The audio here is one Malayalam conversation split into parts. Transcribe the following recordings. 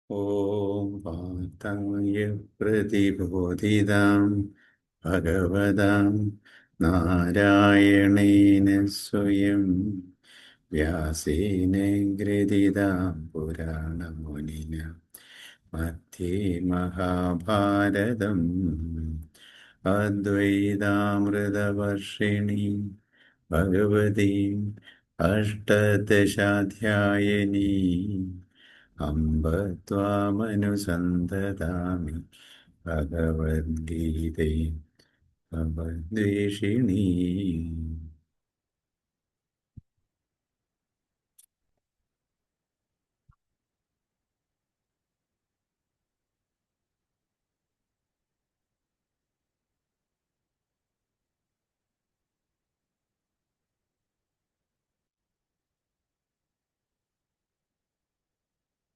ഓം പാതായ പ്രതിബോധിതാം ഭഗവതാം നാരായണേന സ്വയം വ്യാസേന ഗ്രഥിതാം പുരാണമുനിന മധ്യേ മഹാഭാരതം അദ്വൈതാമൃതവർഷിണീം ഭഗവതീം അഷ്ടദശാധ്യായിനീം അംബ ത്വാമനുസന്തതാമി ഭഗവദ്ഗീതേ ഭവദ്വേഷിണീ.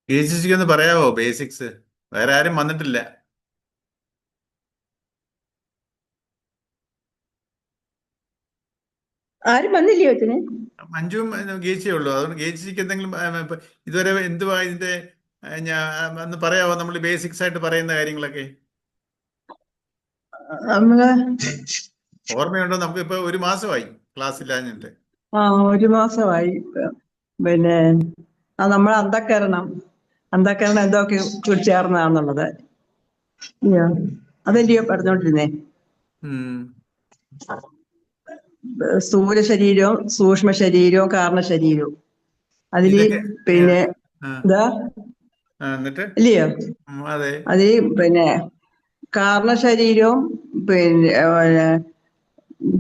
ചേച്ചിക്ക് ഒന്ന് പറയാവോ ബേസിക്സ്? വേറെ ആരും വന്നിട്ടില്ല. ആരും വന്നില്ലയോ അച്ഛന്? മഞ്ജുവും ഗേച്ചിയേ ഉള്ളൂ. അതുകൊണ്ട് ഗേച്ചിക്ക് എന്തെങ്കിലും ഇതുവരെ എന്തുവാ ഇതിന്റെ ഒന്ന് പറയാവോ? നമ്മൾ ബേസിക്സ് ആയിട്ട് പറയുന്ന കാര്യങ്ങളൊക്കെ നമ്മള് ഓർമ്മയുണ്ടോ? നമുക്ക് ഇപ്പൊ ഒരു മാസമായി ക്ലാസ് ഇല്ലാഞ്ഞിട്ട്. ഒരു മാസമായി. പിന്നെ നമ്മൾ അന്ധക്കരണം എന്തൊക്കെ ചേർന്നതാണെന്നുള്ളത് അതല്ലയോ പറഞ്ഞോണ്ടിരുന്നേ. സ്ഥൂല ശരീരവും സൂക്ഷ്മ ശരീരവും കാരണ ശരീരവും അതില് പിന്നെ ഇതാ ഇല്ലയോ? അതില് പിന്നെ കാരണ ശരീരവും പിന്നെ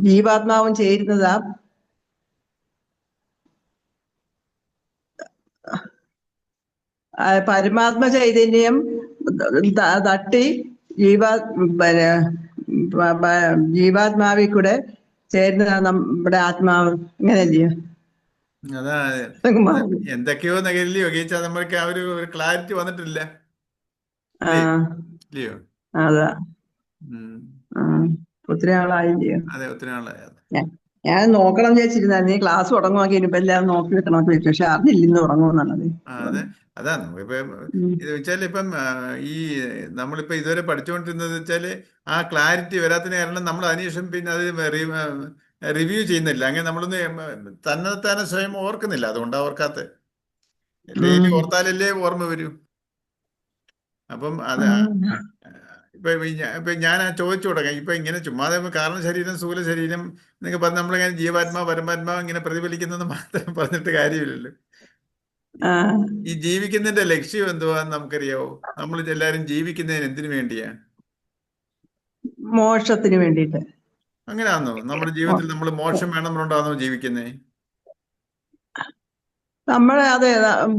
ജീവാത്മാവും ചേരുന്നതാ പരമാത്മ ചൈതന്യം തട്ടി ജീവാത്മാവിൽ കൂടെ ചേരുന്നതാണ് നമ്മുടെ ആത്മാവ്. ഇങ്ങനെയല്ലയോ? അതാ എന്തൊക്കെയോ നഗരില്ലയോ ഗീച്ച, നമ്മൾക്ക് ആ ഒരു ക്ലാരിറ്റി വന്നിട്ടില്ല. അതാ ഒത്തിരി ആളായില്ലയോ? അതെ, ഒത്തിരി ആളായത്. ഞാൻ നോക്കണം വിചാരിച്ചിരുന്നായിരുന്നു. നീ ക്ലാസ് തുടങ്ങുവാക്കി ഇനിയിപ്പോ എല്ലാം നോക്കി വെക്കണമെന്ന് വെച്ചു. പക്ഷെ അറിഞ്ഞില്ല ഇന്ന് തുടങ്ങുമെന്നുള്ളത്. അതെ, അതാ നമുക്കിപ്പോ ഇത് വെച്ചാൽ ഇപ്പം ഈ നമ്മളിപ്പോ ഇതുവരെ പഠിച്ചുകൊണ്ടിരുന്നത് വെച്ചാല് ആ ക്ലാരിറ്റി വരാത്തതിന് കാരണം നമ്മൾ അതിനുശേഷം പിന്നെ അത് റിവ്യൂ ചെയ്യുന്നില്ല. അങ്ങനെ നമ്മളൊന്ന് തന്നെ സ്വയം ഓർക്കുന്നില്ല. അതുകൊണ്ടാ ഓർക്കാത്ത. ഡെയിലി ഓർത്താലല്ലേ ഓർമ്മ വരൂ. അപ്പം അത് ഇപ്പൊ ഞാൻ ചോദിച്ചു തുടങ്ങാം. ഇപ്പൊ ഇങ്ങനെ ചുമ്മാതെ കാരണം ശരീരം സ്ഥൂല ശരീരം എന്നൊക്കെ പറഞ്ഞ് നമ്മളിങ്ങനെ ജീവാത്മാ പരമാത്മാ ഇങ്ങനെ പ്രതിഫലിക്കുന്നത് മാത്രം പറഞ്ഞിട്ട് കാര്യമില്ലല്ലോ. ഈ ജീവിക്കുന്നതിന്റെ ലക്ഷ്യം എന്തുവാന്ന് നമുക്കറിയാവോ? നമ്മൾ എല്ലാരും ജീവിക്കുന്നതിന് എന്തിനു വേണ്ടിയാ? മോക്ഷത്തിന് വേണ്ടിയിട്ട്. അങ്ങനെയാണോ നമ്മുടെ ജീവിതത്തിൽ നമ്മൾ മോക്ഷം വേണമെന്നുണ്ടാണോ ജീവിക്കുന്നേ? അതെ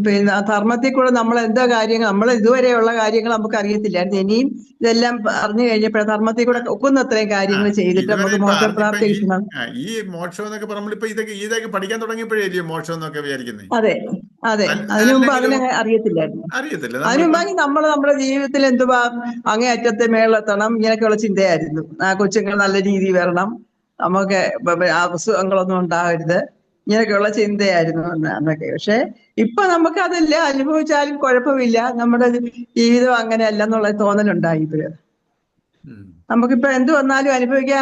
പിന്നെ ധർമ്മത്തിൽ കൂടെ നമ്മൾ എന്തോ കാര്യങ്ങൾ നമ്മൾ ഇതുവരെയുള്ള കാര്യങ്ങൾ നമുക്ക് അറിയത്തില്ലായിരുന്നു. ഇനിയും ഇതെല്ലാം അറിഞ്ഞു കഴിഞ്ഞപ്പോൾ ധർമ്മത്തിൽ കൂടെ ഒക്കുന്നത്രയും കാര്യങ്ങൾ ചെയ്തിട്ട് നമുക്ക് മോക്ഷപ്രാപ്തി കിട്ടണം. ഈ മോക്ഷം എന്നൊക്കെ നമ്മളിപ്പോ ഇതൊക്കെ പഠിക്കാൻ തുടങ്ങിയപ്പോഴേ മോക്ഷം എന്നൊക്കെ വിചാരിക്കുന്നത്. അതെ അതെ, അതിനു മുമ്പ് അതിനെ അറിയത്തില്ലായിരുന്നു. അതിനു മുമ്പാಗಿ നമ്മൾ നമ്മുടെ ജീവിതത്തിൽ എന്തുവാ അങ്ങേയറ്റത്തെ മേളിലെത്തണം ഇങ്ങനെയൊക്കെയുള്ള ചിന്തയായിരുന്നു. കൊച്ചുങ്ങൾ നല്ല രീതിയിൽ വരണം, നമുക്ക് അസുഖങ്ങളൊന്നും ഉണ്ടാകരുത്, ഇങ്ങനെയൊക്കെയുള്ള ചിന്തയായിരുന്നു അന്നൊക്കെ. പക്ഷെ ഇപ്പൊ നമുക്ക് അതെല്ലാം അനുഭവിച്ചാലും കുഴപ്പമില്ല, നമ്മുടെ ജീവിതം അങ്ങനെയല്ല എന്നുള്ള തോന്നലുണ്ടായി ഇപ്പോഴ്. നമുക്കിപ്പോ എന്ത് വന്നാലും അനുഭവിക്കാൻ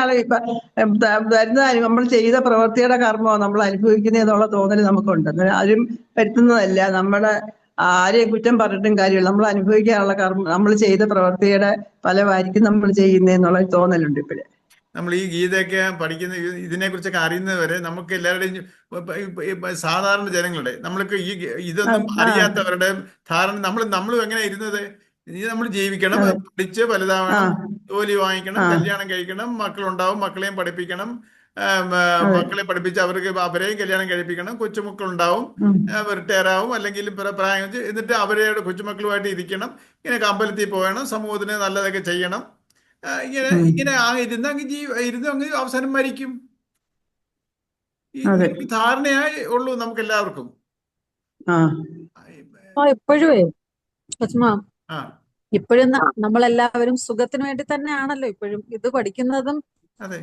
വരുന്ന നമ്മൾ ചെയ്ത പ്രവൃത്തിയുടെ കർമ്മമാണ് നമ്മൾ അനുഭവിക്കുന്നത് എന്നുള്ള തോന്നൽ നമുക്കുണ്ട്. ആരും വരുത്തുന്നതല്ല, നമ്മുടെ ആരെയും കുറ്റം പറഞ്ഞിട്ടും കാര്യമില്ല. നമ്മൾ അനുഭവിക്കാനുള്ള കർമ്മം നമ്മൾ ചെയ്ത പ്രവൃത്തിയുടെ ഫലമായിരിക്കും നമ്മൾ ചെയ്യുന്നതെന്നുള്ള തോന്നലുണ്ട് ഇപ്പോഴേ. നമ്മൾ ഈ ഗീതയൊക്കെ പഠിക്കുന്ന ഇതിനെ കുറിച്ചൊക്കെ അറിയുന്നവരെ നമുക്ക് എല്ലാവരുടെയും സാധാരണ ജനങ്ങളുടെ നമ്മൾക്ക് ഇതൊന്നും അറിയാത്തവരുടെ ധാരണ നമ്മളും എങ്ങനെ ഇരുന്നത്? നമ്മൾ ജീവിക്കണം, പഠിച്ച് വലുതാവണം, ജോലി വാങ്ങിക്കണം, കല്യാണം കഴിക്കണം, മക്കളുണ്ടാവും, മക്കളെയും പഠിപ്പിക്കണം, മക്കളെ പഠിപ്പിച്ച് അവരെയും കല്യാണം കഴിപ്പിക്കണം, കൊച്ചുമക്കളുണ്ടാവും, റിട്ടയർ ആവും, അല്ലെങ്കിൽ പ്രായം എന്നിട്ട് അവരുടെ കൊച്ചുമക്കളുമായിട്ട് ഇരിക്കണം, ഇങ്ങനെ അമ്പലത്തിൽ പോകണം, സമൂഹത്തിന് നല്ലതൊക്കെ ചെയ്യണം. ഇങ്ങനെ ഇരുന്ന് അങ്ങ് അവസാനം മരിക്കും. ഈ ധാരണയായി ഉള്ളൂ നമുക്ക് എല്ലാവർക്കും. ഇപ്പോഴും നമ്മളെല്ലാവരും സുഖത്തിന് വേണ്ടി തന്നെയാണല്ലോ ഇപ്പോഴും ഇത് പഠിക്കുന്നതും. അതെ,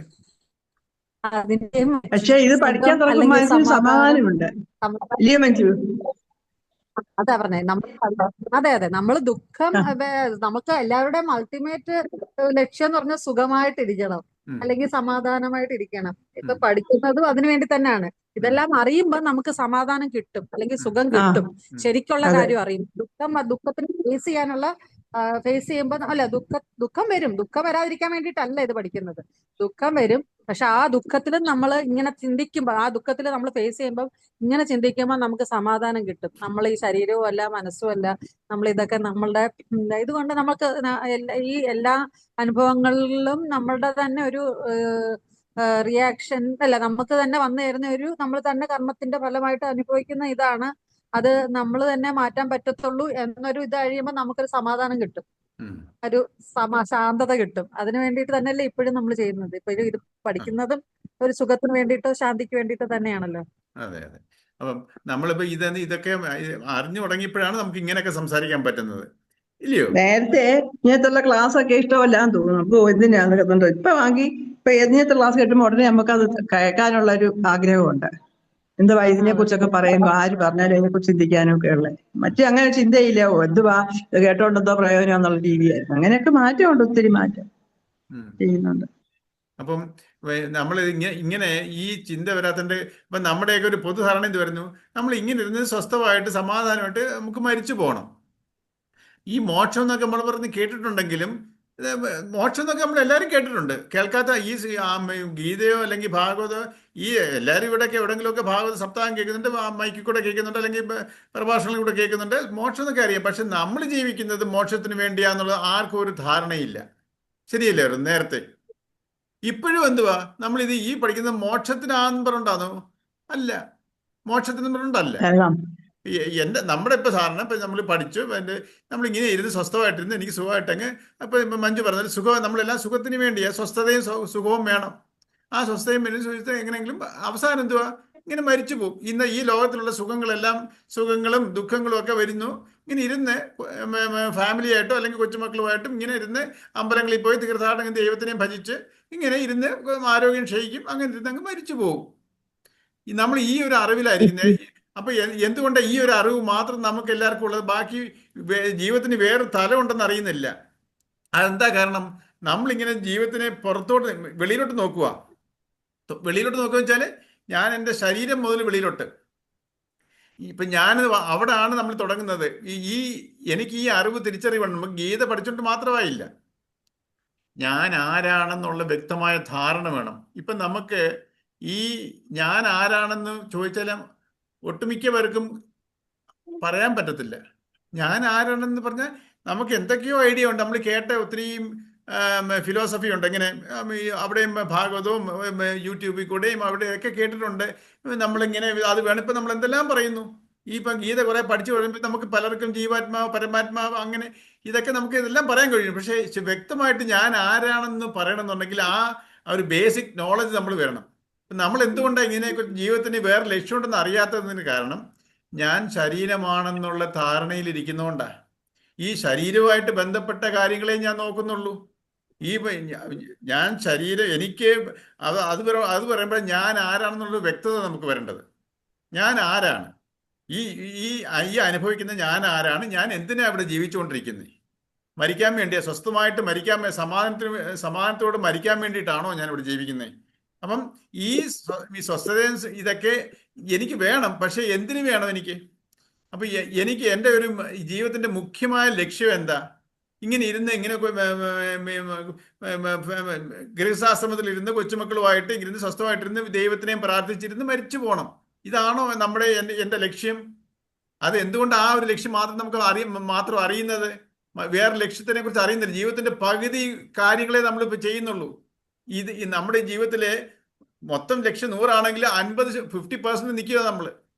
പക്ഷെ ഇത് പഠിക്കാൻ തുടങ്ങുമ്പോൾ സമാധാനമുണ്ട്. ഇല്ലേ മഞ്ജു? അതാ പറഞ്ഞേ നമ്മൾ. അതെ അതെ, നമ്മൾ ദുഃഖം നമുക്ക് എല്ലാവരുടെയും അൾട്ടിമേറ്റ് ലക്ഷ്യം എന്ന് പറഞ്ഞാൽ സുഖമായിട്ടിരിക്കണം, അല്ലെങ്കിൽ സമാധാനമായിട്ടിരിക്കണം. ഇപ്പൊ പഠിക്കുന്നതും അതിനു വേണ്ടി തന്നെയാണ്. ഇതെല്ലാം അറിയുമ്പോൾ നമുക്ക് സമാധാനം കിട്ടും, അല്ലെങ്കിൽ സുഖം കിട്ടും. ശരിക്കുള്ള കാര്യം അറിയും. ദുഃഖത്തിന് ഫേസ് ചെയ്യുമ്പോൾ അല്ല, ദുഃഖം വരും. ദുഃഖം വരാതിരിക്കാൻ വേണ്ടിയിട്ടല്ല ഇത് പഠിക്കുന്നത്. ദുഃഖം വരും, പക്ഷെ ആ ദുഃഖത്തിൽ നമ്മൾ ഇങ്ങനെ ചിന്തിക്കുമ്പോൾ, ആ ദുഃഖത്തിൽ നമ്മൾ ഫേസ് ചെയ്യുമ്പോൾ ഇങ്ങനെ ചിന്തിക്കുമ്പോൾ നമുക്ക് സമാധാനം കിട്ടും. നമ്മൾ ഈ ശരീരവും അല്ല മനസ്സും അല്ല, നമ്മൾ ഇതൊക്കെ നമ്മളുടെ ഇതുകൊണ്ട് നമുക്ക് ഈ എല്ലാ അനുഭവങ്ങളിലും നമ്മളുടെ തന്നെ ഒരു റിയാക്ഷൻ അല്ല, നമുക്ക് തന്നെ വന്നു തരുന്ന ഒരു, നമ്മൾ തന്നെ കർമ്മത്തിന്റെ ഫലമായിട്ട് അനുഭവിക്കുന്ന ഇതാണ്. അത് നമ്മൾ തന്നെ മാറ്റാൻ പറ്റത്തുള്ളൂ എന്നൊരു ഇത് കഴിയുമ്പോൾ നമുക്കൊരു സമാധാനം കിട്ടും, ഒരു ശാന്തത കിട്ടും. അതിനു വേണ്ടിയിട്ട് തന്നെയല്ലേ ഇപ്പോഴും നമ്മൾ ചെയ്യുന്നത്. ഇപ്പോഴും ഇത് പഠിക്കുന്നതും ഒരു സുഖത്തിന് വേണ്ടിയിട്ടോ ശാന്തിക്ക് വേണ്ടിയിട്ടോ തന്നെയാണല്ലോ. അതെ അതെ. അപ്പം നമ്മളിപ്പോ ഇതൊക്കെ അറിഞ്ഞു തുടങ്ങിയപ്പോഴാണ് നമുക്ക് ഇങ്ങനെയൊക്കെ സംസാരിക്കാൻ പറ്റുന്നത്, ഇല്ലയോ? നേരത്തെ ഇങ്ങനത്തുള്ള ക്ലാസ് ഒക്കെ ഇഷ്ടമല്ലാന്ന് തോന്നുന്നു. അപ്പൊ എന്തിനാന്ന് കേട്ടോ ഇപ്പൊ ഇങ്ങനത്തെ ക്ലാസ് കേട്ടുമ്പോൾ ഉടനെ നമുക്കത് കേൾക്കാനുള്ള ഒരു ആഗ്രഹമുണ്ട്. എന്തുവാ ഇതിനെ കുറിച്ചൊക്കെ പറയുമ്പോ ആര് പറഞ്ഞാലും അതിനെ കുറിച്ച് ചിന്തിക്കാനും ഒക്കെ ഉള്ളത്. മറ്റേ അങ്ങനെ ചിന്തയില്ല. എന്തുവാ ഇത് കേട്ടോണ്ടെന്തോ പ്രയോജനം എന്നുള്ള രീതിയായിരുന്നു. അങ്ങനെയൊക്കെ മാറ്റമുണ്ട്, ഒത്തിരി മാറ്റം ചെയ്യുന്നുണ്ട്. അപ്പം നമ്മൾ ഇങ്ങനെ ഈ ചിന്ത വരാത്തതിന്റെ ഇപ്പൊ നമ്മുടെയൊക്കെ ഒരു പൊതുധാരണ എന്ത് വരുന്നു, നമ്മൾ ഇങ്ങനെ ഇരുന്ന് സ്വസ്ഥമായിട്ട് സമാധാനമായിട്ട് നമുക്ക് മരിച്ചു പോകണം. ഈ മോക്ഷം എന്നൊക്കെ നമ്മൾ പറഞ്ഞ് കേട്ടിട്ടുണ്ടെങ്കിലും മോക്ഷം എന്നൊക്കെ നമ്മൾ എല്ലാവരും കേട്ടിട്ടുണ്ട്. കേൾക്കാത്ത ഈ ഗീതയോ അല്ലെങ്കിൽ ഭാഗവതോ, ഈ എല്ലാവരും ഇവിടെയൊക്കെ എവിടെയെങ്കിലുമൊക്കെ ഭാഗവത സപ്താഹം കേൾക്കുന്നുണ്ട്, മൈക്കിൽ കൂടെ കേൾക്കുന്നുണ്ട്, അല്ലെങ്കിൽ പ്രഭാഷണങ്ങളിൽ കൂടെ കേൾക്കുന്നുണ്ട്. മോക്ഷം എന്നൊക്കെ അറിയാം. പക്ഷെ നമ്മൾ ജീവിക്കുന്നത് മോക്ഷത്തിന് വേണ്ടിയാന്നുള്ളത് ആർക്കും ഒരു ധാരണയില്ല. ശരിയല്ലേ? നേരത്തെ ഇപ്പോഴും എന്തുവാ നമ്മളിത് ഈ പഠിക്കുന്ന മോക്ഷത്തിനാന്ന് പറഞ്ഞിട്ടാണോ? അല്ല, മോക്ഷത്തിന് പറഞ്ഞിട്ടല്ല. നമ്മുടെ ഇപ്പൊ സാധാരണ ഇപ്പൊ നമ്മൾ പഠിച്ചു, നമ്മളിങ്ങനെ ഇരുന്ന് സ്വസ്ഥമായിട്ടിരുന്ന് എനിക്ക് സുഖമായിട്ടങ്ങ് അപ്പൊ മഞ്ജു പറഞ്ഞാൽ സുഖം, നമ്മളെല്ലാം സുഖത്തിന് വേണ്ടിയാ. സ്വസ്ഥതയും സുഖവും വേണം. ആ സ്വസ്ഥയും എങ്ങനെയെങ്കിലും അവസാനം എന്തുവാ ഇങ്ങനെ മരിച്ചു പോകും. ഇന്ന് ഈ ലോകത്തിലുള്ള സുഖങ്ങളും ദുഃഖങ്ങളും ഒക്കെ വരുന്നു. ഇങ്ങനെ ഇരുന്ന് ഫാമിലിയായിട്ടോ അല്ലെങ്കിൽ കൊച്ചുമക്കളുമായിട്ടും ഇങ്ങനെ ഇരുന്ന് അമ്പലങ്ങളിൽ പോയി തീർത്ഥാടനം ദൈവത്തിനെയും ഭജിച്ച് ഇങ്ങനെ ഇരുന്ന് ആരോഗ്യം ക്ഷയിക്കും. അങ്ങനെ ഇരുന്ന് അങ്ങ് മരിച്ചു പോകും. നമ്മൾ ഈ ഒരു അറിവിലായിരിക്കുന്നത്. അപ്പൊ എന്തുകൊണ്ടാണ് ഈ ഒരു അറിവ് മാത്രം നമുക്ക് എല്ലാവർക്കും ഉള്ളത്, ബാക്കി ജീവിതത്തിന് വേറെ തലമുണ്ടെന്ന് അറിയുന്നില്ല? അതെന്താ കാരണം? നമ്മളിങ്ങനെ ജീവിതത്തിനെ വെളിയിലോട്ട് നോക്കുക വെച്ചാൽ ഞാൻ എൻ്റെ ശരീരം മുതൽ വെളിയിലോട്ട്, ഇപ്പൊ ഞാൻ അവിടാണ് നമ്മൾ തുടങ്ങുന്നത്. എനിക്ക് ഈ അറിവ് തിരിച്ചറിയണം. നമുക്ക് ഗീത പഠിച്ചോണ്ട് മാത്രമായില്ല, ഞാൻ ആരാണെന്നുള്ള വ്യക്തമായ ധാരണ വേണം. ഇപ്പൊ നമുക്ക് ഈ ഞാൻ ആരാണെന്ന് ചോദിച്ചാലും ഒട്ടുമിക്ക പേർക്കും പറയാൻ പറ്റത്തില്ല. ഞാൻ ആരാണെന്ന് പറഞ്ഞാൽ നമുക്ക് എന്തൊക്കെയോ ഐഡിയ ഉണ്ട്. നമ്മൾ കേട്ട ഒത്തിരിയും ഫിലോസഫി ഉണ്ട്. ഇങ്ങനെ അവിടെയും ഭാഗവതവും യൂട്യൂബിൽ കൂടെയും അവിടെയൊക്കെ കേട്ടിട്ടുണ്ട്. നമ്മളിങ്ങനെ അത് വേണം. ഇപ്പം നമ്മൾ എന്തെല്ലാം പറയുന്നു. ഇപ്പം ഗീത കുറെ പഠിച്ചു കഴിയുമ്പോൾ നമുക്ക് പലർക്കും ജീവാത്മാവ് പരമാത്മാവ് അങ്ങനെ ഇതൊക്കെ നമുക്ക് ഇതെല്ലാം പറയാൻ കഴിയും. പക്ഷേ വ്യക്തമായിട്ട് ഞാൻ ആരാണെന്ന് പറയണമെന്നുണ്ടെങ്കിൽ ആ ഒരു ബേസിക് നോളജ് നമ്മൾ വരണം. നമ്മൾ എന്തുകൊണ്ടാണ് ഇങ്ങനെയൊക്കെ ജീവിതത്തിന് വേറെ ലക്ഷ്യമുണ്ടെന്ന് അറിയാത്തതിന് കാരണം ഞാൻ ശരീരമാണെന്നുള്ള ധാരണയിലിരിക്കുന്നതുകൊണ്ടാണ്. ഈ ശരീരവുമായിട്ട് ബന്ധപ്പെട്ട കാര്യങ്ങളെ ഞാൻ നോക്കുന്നുള്ളൂ. ഞാൻ ശരീരം എനിക്ക് അത് പറയുമ്പോൾ ഞാൻ ആരാണെന്നുള്ള വ്യക്തത നമുക്ക് വരേണ്ടത്. ഞാൻ ആരാണ്? ഈ ഈ അനുഭവിക്കുന്ന ഞാൻ ആരാണ്? ഞാൻ എന്തിനാ ഇവിടെ ജീവിച്ചുകൊണ്ടിരിക്കുന്നത്? മരിക്കാൻ വേണ്ടിയാ? സ്വസ്ഥമായിട്ട് മരിക്കാൻ, സമാധാനത്തോട് മരിക്കാൻ വേണ്ടിയിട്ടാണോ ഞാൻ ഇവിടെ ജീവിക്കുന്നത്? അപ്പം ഈ സ്വസ്ഥതയും ഇതൊക്കെ എനിക്ക് വേണം. പക്ഷെ എന്തിനു വേണം എനിക്ക്? അപ്പൊ എനിക്ക് എൻ്റെ ഒരു ജീവിതത്തിന്റെ മുഖ്യമായ ലക്ഷ്യം എന്താ? ഇങ്ങനെ ഇങ്ങനെ ഗൃഹസ്ഥാശ്രമത്തിൽ ഇരുന്ന് കൊച്ചുമക്കളുമായിട്ട് ഇരുന്ന് സ്വസ്ഥമായിട്ടിരുന്ന് ദൈവത്തിനെയും പ്രാർത്ഥിച്ചിരുന്ന് മരിച്ചു പോകണം. ഇതാണോ എൻ്റെ ലക്ഷ്യം? അത് എന്തുകൊണ്ട് ആ ഒരു ലക്ഷ്യം മാത്രം നമുക്ക് അറിയുന്നത്? വേറെ ലക്ഷ്യത്തിനെ കുറിച്ച് അറിയുന്നില്ല. ജീവിതത്തിന്റെ പകുതി കാര്യങ്ങളെ നമ്മളിപ്പോൾ ചെയ്യുന്നുള്ളൂ. നമ്മുടെ ജീവിതത്തിലെ മൊത്തം ലക്ഷ്യം 100 ആണെങ്കിൽ 50% നിൽക്കുക. നമ്മൾ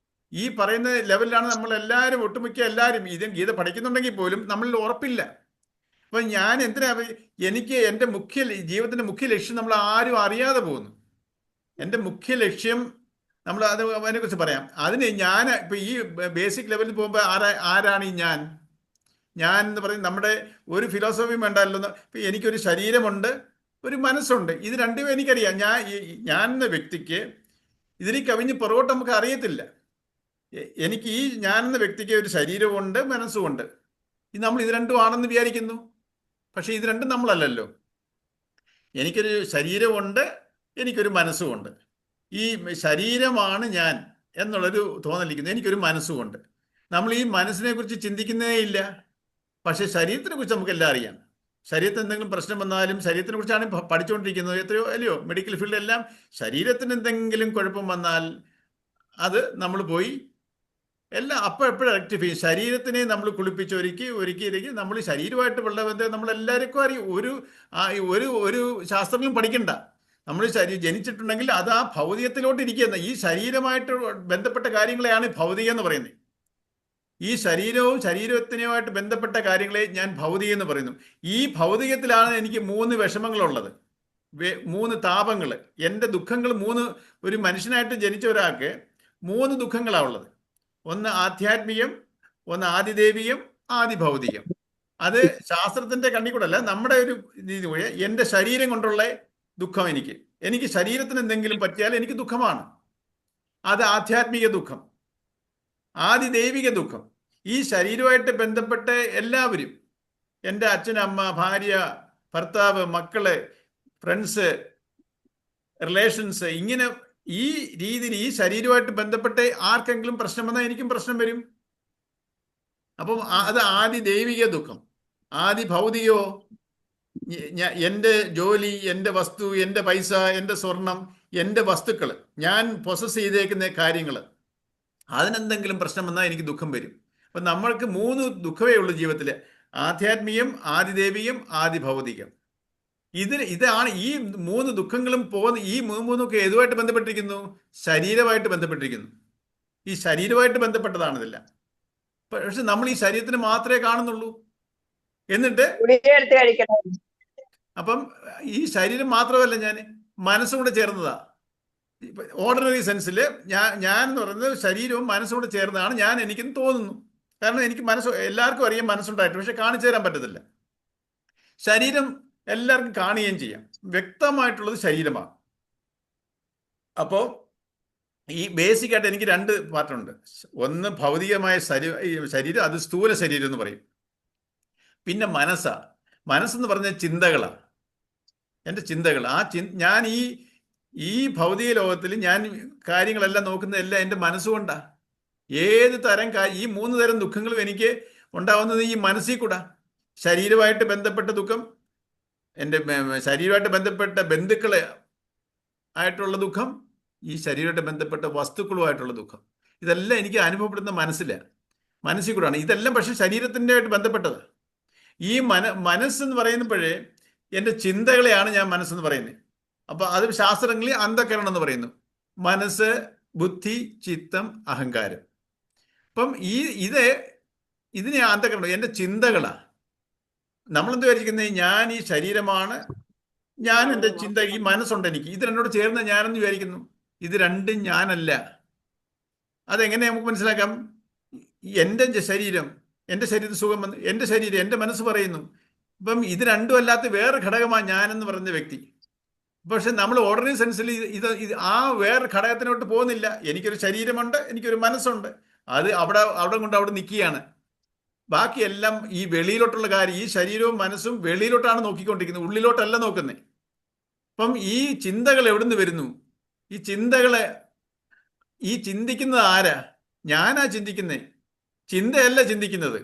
ഈ പറയുന്ന ലെവലിലാണ് നമ്മൾ എല്ലാവരും, ഒട്ടുമിക്ക എല്ലാവരും. ഗീത പഠിക്കുന്നുണ്ടെങ്കിൽ പോലും നമ്മളിൽ ഉറപ്പില്ല. അപ്പൊ ഞാൻ എനിക്ക് എൻ്റെ ജീവിതത്തിന്റെ മുഖ്യ ലക്ഷ്യം നമ്മൾ ആരും അറിയാതെ പോകുന്നു. എൻ്റെ മുഖ്യ ലക്ഷ്യം അതിനെ കുറിച്ച് പറയാം. അതിന് ഞാൻ ഇപ്പൊ ഈ ബേസിക് ലെവലിൽ പോകുമ്പോൾ ആരാണ് ഈ ഞാൻ എന്ന് പറയുന്നത്? നമ്മുടെ ഒരു ഫിലോസഫിയും വേണ്ടല്ലോ. ഇപ്പൊ എനിക്കൊരു ശരീരമുണ്ട്, ഒരു മനസ്സുണ്ട്. ഇത് രണ്ടും എനിക്കറിയാം. ഞാൻ എന്ന വ്യക്തിക്ക് ഇതിനെ കവിഞ്ഞ് പുറകോട്ട് നമുക്ക് അറിയത്തില്ല. എനിക്ക് ഈ ഞാനെന്ന വ്യക്തിക്ക് ഒരു ശരീരമുണ്ട്, മനസ്സുമുണ്ട്. നമ്മൾ ഇത് രണ്ടും ആണെന്ന് വിചാരിക്കുന്നു. പക്ഷെ ഇത് രണ്ടും നമ്മളല്ലല്ലോ. എനിക്കൊരു ശരീരമുണ്ട്, എനിക്കൊരു മനസ്സുമുണ്ട്. ഈ ശരീരമാണ് ഞാൻ എന്നുള്ളൊരു തോന്നലിരിക്കുന്നു. എനിക്കൊരു മനസ്സുമുണ്ട്. നമ്മൾ ഈ മനസ്സിനെ കുറിച്ച് ചിന്തിക്കുന്നേ ഇല്ല. പക്ഷെ ശരീരത്തിനെ കുറിച്ച് നമുക്കെല്ലാം അറിയാം. ശരീരത്തിന് എന്തെങ്കിലും പ്രശ്നം വന്നാലും ശരീരത്തിനെ കുറിച്ചാണ് പഠിച്ചുകൊണ്ടിരിക്കുന്നത്. എത്രയോ അല്ലയോ മെഡിക്കൽ ഫീൽഡെല്ലാം. ശരീരത്തിന് എന്തെങ്കിലും കുഴപ്പം വന്നാൽ അത് നമ്മൾ പോയി എല്ലാം എപ്പോഴും റെക്ടിഫൈ ചെയ്യും. ശരീരത്തിനെ നമ്മൾ ഒരുക്കി നമ്മൾ ശരീരമായിട്ട് ഉള്ള ബന്ധം നമ്മളെല്ലാവർക്കും അറിയും. ഒരു ശാസ്ത്രങ്ങളും പഠിക്കണ്ട. നമ്മൾ ജനിച്ചിട്ടുണ്ടെങ്കിൽ അത് ആ ഭൗതികത്തിലോട്ട് ഇരിക്കുന്ന ഈ ശരീരമായിട്ട് ബന്ധപ്പെട്ട കാര്യങ്ങളെയാണ് ഭൗതികം എന്ന് പറയുന്നത്. ഈ ശരീരവും ശരീരത്തിനുമായിട്ട് ബന്ധപ്പെട്ട കാര്യങ്ങളെ ഞാൻ ഭൗതികം എന്ന് പറയുന്നു. ഈ ഭൗതികത്തിലാണ് എനിക്ക് 3 വിഷമങ്ങളുള്ളത്, 3 താപങ്ങൾ. എൻ്റെ ദുഃഖങ്ങൾ 3. ഒരു മനുഷ്യനായിട്ട് ജനിച്ച ഒരാൾക്ക് 3 ദുഃഖങ്ങളാണ് ഉള്ളത്. ഒന്ന് ആധ്യാത്മികം, ഒന്ന് ആദിദൈവികം, ആദിഭൗതികം. അത് ശാസ്ത്രത്തിന്റെ കണ്ണി കൂടെ അല്ല, നമ്മുടെ ഒരു രീതി വഴി എൻ്റെ ശരീരം കൊണ്ടുള്ള ദുഃഖം. എനിക്ക് ശരീരത്തിന് എന്തെങ്കിലും പറ്റിയാൽ എനിക്ക് ദുഃഖമാണ്. അത് ആധ്യാത്മിക ദുഃഖം. ആദിദൈവിക ദുഃഖം ഈ ശരീരമായിട്ട് ബന്ധപ്പെട്ട എല്ലാവരും, എൻ്റെ അച്ഛൻ, അമ്മ, ഭാര്യ, ഭർത്താവ്, മക്കള്, ഫ്രണ്ട്സ്, റിലേഷൻസ്, ഇങ്ങനെ ഈ രീതിയിൽ ഈ ശരീരമായിട്ട് ബന്ധപ്പെട്ട് ആർക്കെങ്കിലും പ്രശ്നം വന്നാൽ എനിക്കും പ്രശ്നം വരും. അപ്പം അത് ആദി ദൈവിക ദുഃഖം. ആദി ഭൗതികോ, എൻ്റെ ജോലി, എൻ്റെ വസ്തു, എൻ്റെ പൈസ, എൻ്റെ സ്വർണം, എൻ്റെ വസ്തുക്കൾ, ഞാൻ പൊസസ് ചെയ്തേക്കുന്ന കാര്യങ്ങൾ, അതിനെന്തെങ്കിലും പ്രശ്നം വന്നാൽ എനിക്ക് ദുഃഖം വരും. അപ്പം നമ്മൾക്ക് 3 ദുഃഖമേ ഉള്ളൂ ജീവിതത്തിൽ: ആധ്യാത്മികം, ആദിദൈവികം, ആദിഭൗതികം. ഇതാണ് ഈ 3 ദുഃഖങ്ങളും പോകുന്ന. ഈ 3 ഒക്കെ ഏതുമായിട്ട് ബന്ധപ്പെട്ടിരിക്കുന്നു? ശരീരമായിട്ട് ബന്ധപ്പെട്ടിരിക്കുന്നു. ഈ ശരീരമായിട്ട് ബന്ധപ്പെട്ടതാണ് ഇതെല്ലാം. പക്ഷെ നമ്മൾ ഈ ശരീരത്തിന് മാത്രമേ കാണുന്നുള്ളൂ. എന്നിട്ട് അപ്പം ഈ ശരീരം മാത്രമല്ല, ഞാൻ മനസ്സും കൂടെ ചേർന്നതാ. ഓർഡിനറി സെൻസിൽ ഞാൻ എന്ന് പറയുന്നത് ശരീരവും മനസ്സും കൂടെ ചേർന്നതാണ് ഞാൻ, എനിക്കെന്ന് തോന്നുന്നു. കാരണം എനിക്ക് എല്ലാവർക്കും അറിയാം മനസ്സുണ്ടായിട്ട്, പക്ഷെ കാണിച്ചു തരാൻ പറ്റത്തില്ല. ശരീരം എല്ലാവർക്കും കാണുകയും ചെയ്യാം. വ്യക്തമായിട്ടുള്ളത് ശരീരമാണ്. അപ്പോൾ ഈ ബേസിക് ആയിട്ട് എനിക്ക് 2 പാർട്ടുണ്ട്. ഒന്ന് ഭൗതികമായ ശരീരം, അത് സ്ഥൂല ശരീരം എന്ന് പറയും. പിന്നെ മനസ്സെന്ന് പറഞ്ഞ ചിന്തകളാണ്. എൻ്റെ ചിന്തകൾ. ഞാൻ ഈ ഭൗതിക ലോകത്തിൽ ഞാൻ കാര്യങ്ങളെല്ലാം നോക്കുന്നതെല്ലാം എൻ്റെ മനസ്സുകൊണ്ടാണ്. ഏത് തരം ഈ 3 തരം ദുഃഖങ്ങളും എനിക്ക് ഉണ്ടാവുന്നത് ഈ മനസ്സിൽ കൂടെ. ശരീരമായിട്ട് ബന്ധപ്പെട്ട ദുഃഖം, എൻ്റെ ശരീരമായിട്ട് ബന്ധപ്പെട്ട ബന്ധുക്കളെ ആയിട്ടുള്ള ദുഃഖം, ഈ ശരീരമായിട്ട് ബന്ധപ്പെട്ട വസ്തുക്കളുമായിട്ടുള്ള ദുഃഖം. ഇതെല്ലാം എനിക്ക് അനുഭവപ്പെടുന്ന മനസ്സിൽ കൂടെയാണ്. ഇതെല്ലാം പക്ഷെ ശരീരത്തിൻ്റെ ആയിട്ട് ബന്ധപ്പെട്ടത്. ഈ മനസ്സെന്ന് പറയുമ്പോഴേ എൻ്റെ ചിന്തകളെയാണ് ഞാൻ മനസ്സെന്ന് പറയുന്നത്. അപ്പൊ അത് ശാസ്ത്രങ്ങളിൽ അന്ധകരണം എന്ന് പറയുന്നു. മനസ്സ്, ബുദ്ധി, ചിത്തം, അഹങ്കാരം. അപ്പം ഇതിനെ അന്ധകരണം, എൻ്റെ ചിന്തകളാണ്. നമ്മളെന്ത് വിചാരിക്കുന്നത്? ഞാൻ ഈ ശരീരമാണ്, ഞാൻ എൻ്റെ ചിന്ത, ഈ മനസ്സുണ്ട് എനിക്ക്, ഇത് രണ്ടോട് ചേർന്ന് ഞാനെന്ന് വിചാരിക്കുന്നു. ഇത് രണ്ടും ഞാനല്ല. അതെങ്ങനെ നമുക്ക് മനസ്സിലാക്കാം? എൻ്റെ ശരീരത്തിൽ സുഖം വന്ന് എൻ്റെ ശരീരം, എൻ്റെ മനസ്സ് പറയുന്നു. ഇപ്പം ഇത് രണ്ടും അല്ലാത്ത വേറെ ഘടകമാണ് ഞാനെന്ന് പറയുന്ന വ്യക്തി. പക്ഷെ നമ്മൾ ഓർഡിനറി സെൻസിൽ ഇത് ആ വേറെ ഘടകത്തിനോട്ട് പോകുന്നില്ല. എനിക്കൊരു ശരീരമുണ്ട്, എനിക്കൊരു മനസ്സുണ്ട്, അത് അവിടെ കൊണ്ട് അവിടെ നിൽക്കുകയാണ്. ബാക്കിയെല്ലാം ഈ വെളിയിലോട്ടുള്ള കാര്യം, ഈ ശരീരവും മനസ്സും വെളിയിലോട്ടാണ് നോക്കിക്കൊണ്ടിരിക്കുന്നത്, ഉള്ളിലോട്ടല്ല നോക്കുന്നത്. അപ്പം ഈ ചിന്തകൾ എവിടുന്ന് വരുന്നു? ഈ ചിന്തിക്കുന്നത് ആരാ? ഞാനാ ചിന്തിക്കുന്നേ. ചിന്തയല്ല ചിന്തിക്കുന്നത്.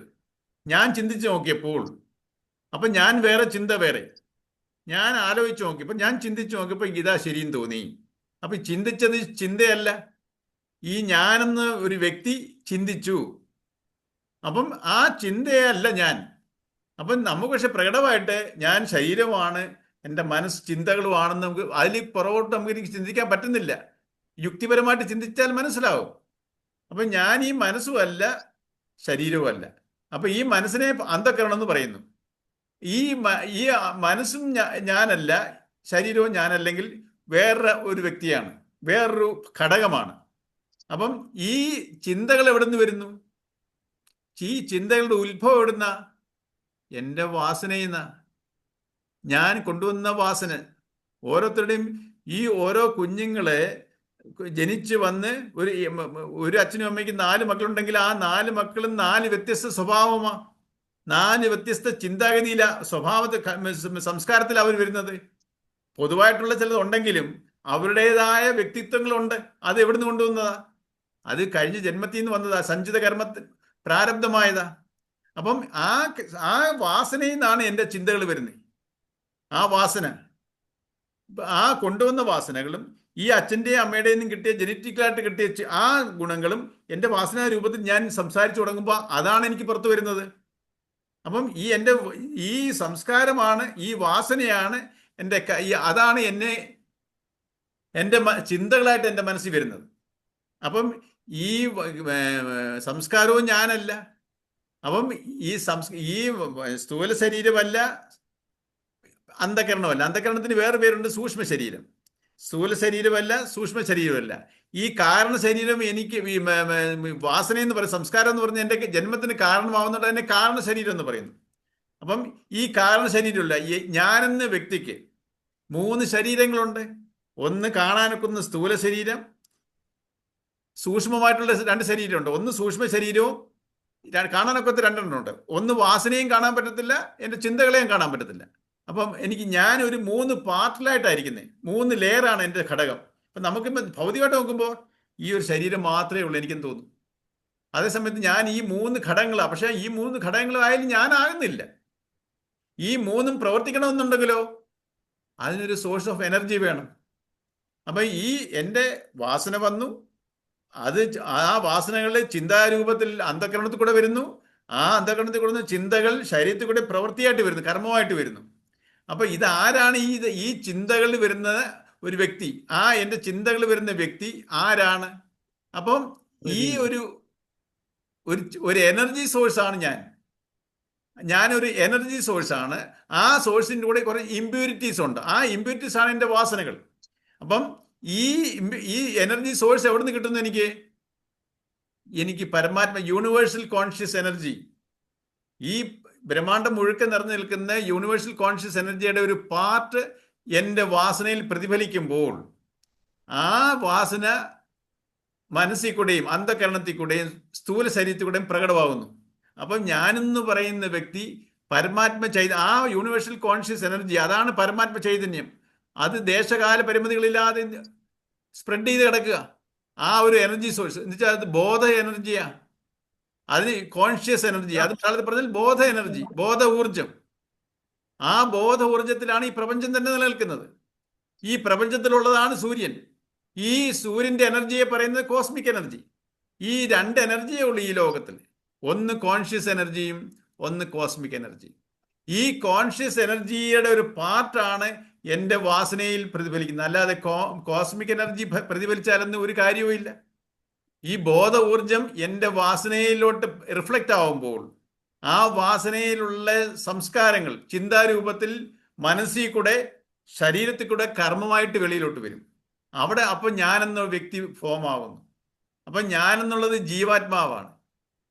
ഞാൻ ചിന്തിച്ച് നോക്കിയപ്പോൾ, അപ്പം ഞാൻ വേറെ, ചിന്ത വേറെ. ഞാൻ ആലോചിച്ച് നോക്കിയപ്പോൾ, ഞാൻ ചിന്തിച്ച് നോക്കിയപ്പോൾ ഇതാ ശരിയെന്ന് തോന്നി. അപ്പം ചിന്തിച്ചത് ചിന്തയല്ല, ഈ ഞാനെന്ന് ഒരു വ്യക്തി ചിന്തിച്ചു. അപ്പം ആ ചിന്തയല്ല ഞാൻ. അപ്പം നമുക്ക് പക്ഷെ പ്രകടമായിട്ട് ഞാൻ ശരീരമാണ്, എൻ്റെ മനസ്സ് ചിന്തകളുമാണെന്ന് നമുക്ക് അതിൽ പുറകോട്ട് നമുക്ക് ചിന്തിക്കാൻ പറ്റുന്നില്ല. യുക്തിപരമായിട്ട് ചിന്തിച്ചാൽ മനസ്സിലാവും. അപ്പം ഞാൻ ഈ മനസ്സും അല്ല, ശരീരവും അല്ല. അപ്പം ഈ മനസ്സിനെ അന്ധകരണം എന്ന് പറയുന്നു. ഈ മനസ്സും ഞാനല്ല, ശരീരവും ഞാനല്ലെങ്കിൽ വേറെ ഒരു വ്യക്തിയാണ്, വേറൊരു ഘടകമാണ്. അപ്പം ഈ ചിന്തകൾ എവിടെ നിന്ന് വരുന്നു? ഈ ചിന്തകളുടെ ഉത്ഭവം എവിടുന്ന? എൻ്റെ വാസനയിന്ന, ഞാൻ കൊണ്ടുവന്ന വാസന. ഓരോരുത്തരുടെയും ഈ ഓരോ കുഞ്ഞുങ്ങളെ ജനിച്ച് വന്ന് ഒരു അച്ഛനും അമ്മയ്ക്കും 4 മക്കളുണ്ടെങ്കിൽ ആ 4 മക്കളും 4 വ്യത്യസ്ത സ്വഭാവമാ, 4 വ്യത്യസ്ത ചിന്താഗതിയില, സംസ്കാരത്തിൽ അവർ വരുന്നത്. പൊതുവായിട്ടുള്ള ചിലത് ഉണ്ടെങ്കിലും അവരുടേതായ വ്യക്തിത്വങ്ങളുണ്ട്. അത് എവിടുന്ന് കൊണ്ടുവന്നതാ? അത് കഴിഞ്ഞ ജന്മത്തിൽ നിന്ന് വന്നതാ, സഞ്ചിത കർമ്മത്തിൽ പ്രാരബ്ധമായതാ. അപ്പം ആ വാസനയിൽ നിന്നാണ് എൻ്റെ ചിന്തകൾ വരുന്നത്. ആ വാസന, ആ കൊണ്ടുവന്ന വാസനകളും ഈ അച്ഛൻ്റെയും അമ്മയുടെയും നിന്നും കിട്ടിയ ജനറ്റിക്കലായിട്ട് കിട്ടിയ ആ ഗുണങ്ങളും എൻ്റെ വാസനാ രൂപത്തിൽ ഞാൻ സംസാരിച്ചു തുടങ്ങുമ്പോൾ അതാണ് എനിക്ക് പുറത്തു വരുന്നത്. അപ്പം ഈ സംസ്കാരമാണ്, ഈ വാസനയാണ് അതാണ് എൻ്റെ ചിന്തകളായിട്ട് എൻ്റെ മനസ്സിൽ വരുന്നത്. അപ്പം ഈ സംസ്കാരവും ഞാനല്ല. അപ്പം ഈ സ്ഥൂല ശരീരമല്ല, അന്ധകരണമല്ല. അന്ധകരണത്തിന് വേറെ പേരുണ്ട്, സൂക്ഷ്മ ശരീരം. സ്ഥൂല ശരീരമല്ല, സൂക്ഷ്മ ശരീരമല്ല. ഈ കാരണ ശരീരം എനിക്ക് വാസന എന്ന് പറയുന്നത്, സംസ്കാരം എന്ന് പറഞ്ഞാൽ എൻ്റെ ജന്മത്തിന് കാരണമാവുന്നുണ്ട്. അതിനെ കാരണ ശരീരം എന്ന് പറയുന്നു. അപ്പം ഈ കാരണ ശരീരമല്ല, ഞാനെന്ന വ്യക്തിക്ക് 3 ശരീരങ്ങളുണ്ട്. ഒന്ന് കാണാനൊക്കുന്ന സ്ഥൂല ശരീരം, സൂക്ഷ്മമായിട്ടുള്ള 2 ശരീരമുണ്ട്. ഒന്ന് സൂക്ഷ്മ ശരീരവും കാണാനൊക്കത്തെ 2 ഉണ്ട്. ഒന്ന് വാസനയും കാണാൻ പറ്റത്തില്ല, എൻ്റെ ചിന്തകളെയും കാണാൻ പറ്റത്തില്ല. അപ്പം ഞാൻ ഒരു 3 പാർട്ടിലായിട്ടായിരിക്കുന്നത്. 3 ലെയറാണ് എൻ്റെ ഘടകം. അപ്പം നമുക്കിപ്പോൾ ഭൗതികമായിട്ട് നോക്കുമ്പോൾ ഈ ഒരു ശരീരം മാത്രമേ ഉള്ളൂ എനിക്കെന്ന് തോന്നും. അതേസമയത്ത് ഞാൻ ഈ 3 ഘടകങ്ങളാണ്. പക്ഷേ ഈ 3 ഘടകങ്ങളായാലും ഞാനാകുന്നില്ല. ഈ 3ഉം പ്രവർത്തിക്കണമെന്നുണ്ടെങ്കിലോ അതിനൊരു സോഴ്സ് ഓഫ് എനർജി വേണം. അപ്പം എൻ്റെ വാസന വന്നു, അത് ആ വാസനകളുടെ ചിന്താരൂപത്തിൽ അന്ധകരണത്തിൽ കൂടെ വരുന്നു. ആ അന്ധകരണത്തിൽ കൂടുന്ന ചിന്തകൾ ശരീരത്തിൽ കൂടെ പ്രവൃത്തിയായിട്ട് വരുന്നു, കർമ്മമായിട്ട് വരുന്നു. അപ്പൊ ഇതാരാണ് ഈ ചിന്തകളിൽ വരുന്ന ഒരു വ്യക്തി? എൻ്റെ ചിന്തകൾ വരുന്ന വ്യക്തി ആരാണ്? അപ്പം ഈ ഒരു എനർജി സോഴ്സാണ് ഞാനൊരു എനർജി സോഴ്സാണ്. ആ സോഴ്സിൻ്റെ കൂടെ കുറെ ഇമ്പ്യൂരിറ്റീസ് ഉണ്ട്. ആ ഇമ്പ്യൂരിറ്റീസ് ആണ് എൻ്റെ വാസനകൾ. അപ്പം ഈ എനർജി സോഴ്സ് എവിടെ നിന്ന് കിട്ടുന്നു? എനിക്ക് പരമാത്മ യൂണിവേഴ്സൽ കോൺഷ്യസ് എനർജി, ഈ ബ്രഹ്മാണ്ടം മുഴുക്കെ നിറഞ്ഞു നിൽക്കുന്ന യൂണിവേഴ്സൽ കോൺഷ്യസ് എനർജിയുടെ ഒരു പാർട്ട് എൻ്റെ വാസനയിൽ പ്രതിഫലിക്കുമ്പോൾ ആ വാസന മനസ്സിൽ കൂടെയും അന്ധകരണത്തിൽ കൂടെയും സ്ഥൂല ശരീരത്തിൽ കൂടെയും പ്രകടമാകുന്നു. അപ്പം ഞാനെന്ന് പറയുന്ന വ്യക്തി പരമാത്മ ആ യൂണിവേഴ്സൽ കോൺഷ്യസ് എനർജി, അതാണ് പരമാത്മ ചൈതന്യം. അത് ദേശകാല പരിമിതികളില്ലാതെ സ്പ്രെഡ് ചെയ്ത് കിടക്കുക. ആ ഒരു എനർജി സോഴ്സ് എന്ന് വെച്ചാൽ അത് ബോധ എനർജിയാ. അതിന് കോൺഷ്യസ് എനർജി, അത് മലയാളത്തിൽ പറഞ്ഞാൽ ബോധ എനർജി, ബോധ ഊർജം. ആ ബോധ ഊർജത്തിലാണ് ഈ പ്രപഞ്ചം തന്നെ നിലനിൽക്കുന്നത്. ഈ പ്രപഞ്ചത്തിലുള്ളതാണ് സൂര്യൻ. ഈ സൂര്യന്റെ എനർജിയെ പറയുന്നത് കോസ്മിക് എനർജി. ഈ 2 എനർജിയേ ഉള്ളൂ ഈ ലോകത്തിൽ. ഒന്ന് കോൺഷ്യസ് എനർജിയും ഒന്ന് കോസ്മിക് എനർജി. ഈ കോൺഷ്യസ് എനർജിയുടെ ഒരു പാർട്ടാണ് എൻ്റെ വാസനയിൽ പ്രതിഫലിക്കുന്നത്. അല്ലാതെ കോസ്മിക് എനർജി പ്രതിഫലിച്ചാലൊന്നും ഒരു കാര്യവും ഇല്ല. ഈ ബോധ ഊർജം എൻ്റെ വാസനയിലോട്ട് റിഫ്ലക്റ്റ് ആവുമ്പോൾ ആ വാസനയിലുള്ള സംസ്കാരങ്ങൾ ചിന്താരൂപത്തിൽ മനസ്സിൽ കൂടെ ശരീരത്തിൽ കൂടെ കർമ്മമായിട്ട് വെളിയിലോട്ട് വരും. അവിടെ അപ്പം ഞാനെന്ന വ്യക്തി ഫോം ആവുന്നു. അപ്പം ഞാനെന്നുള്ളത് ജീവാത്മാവാണ്.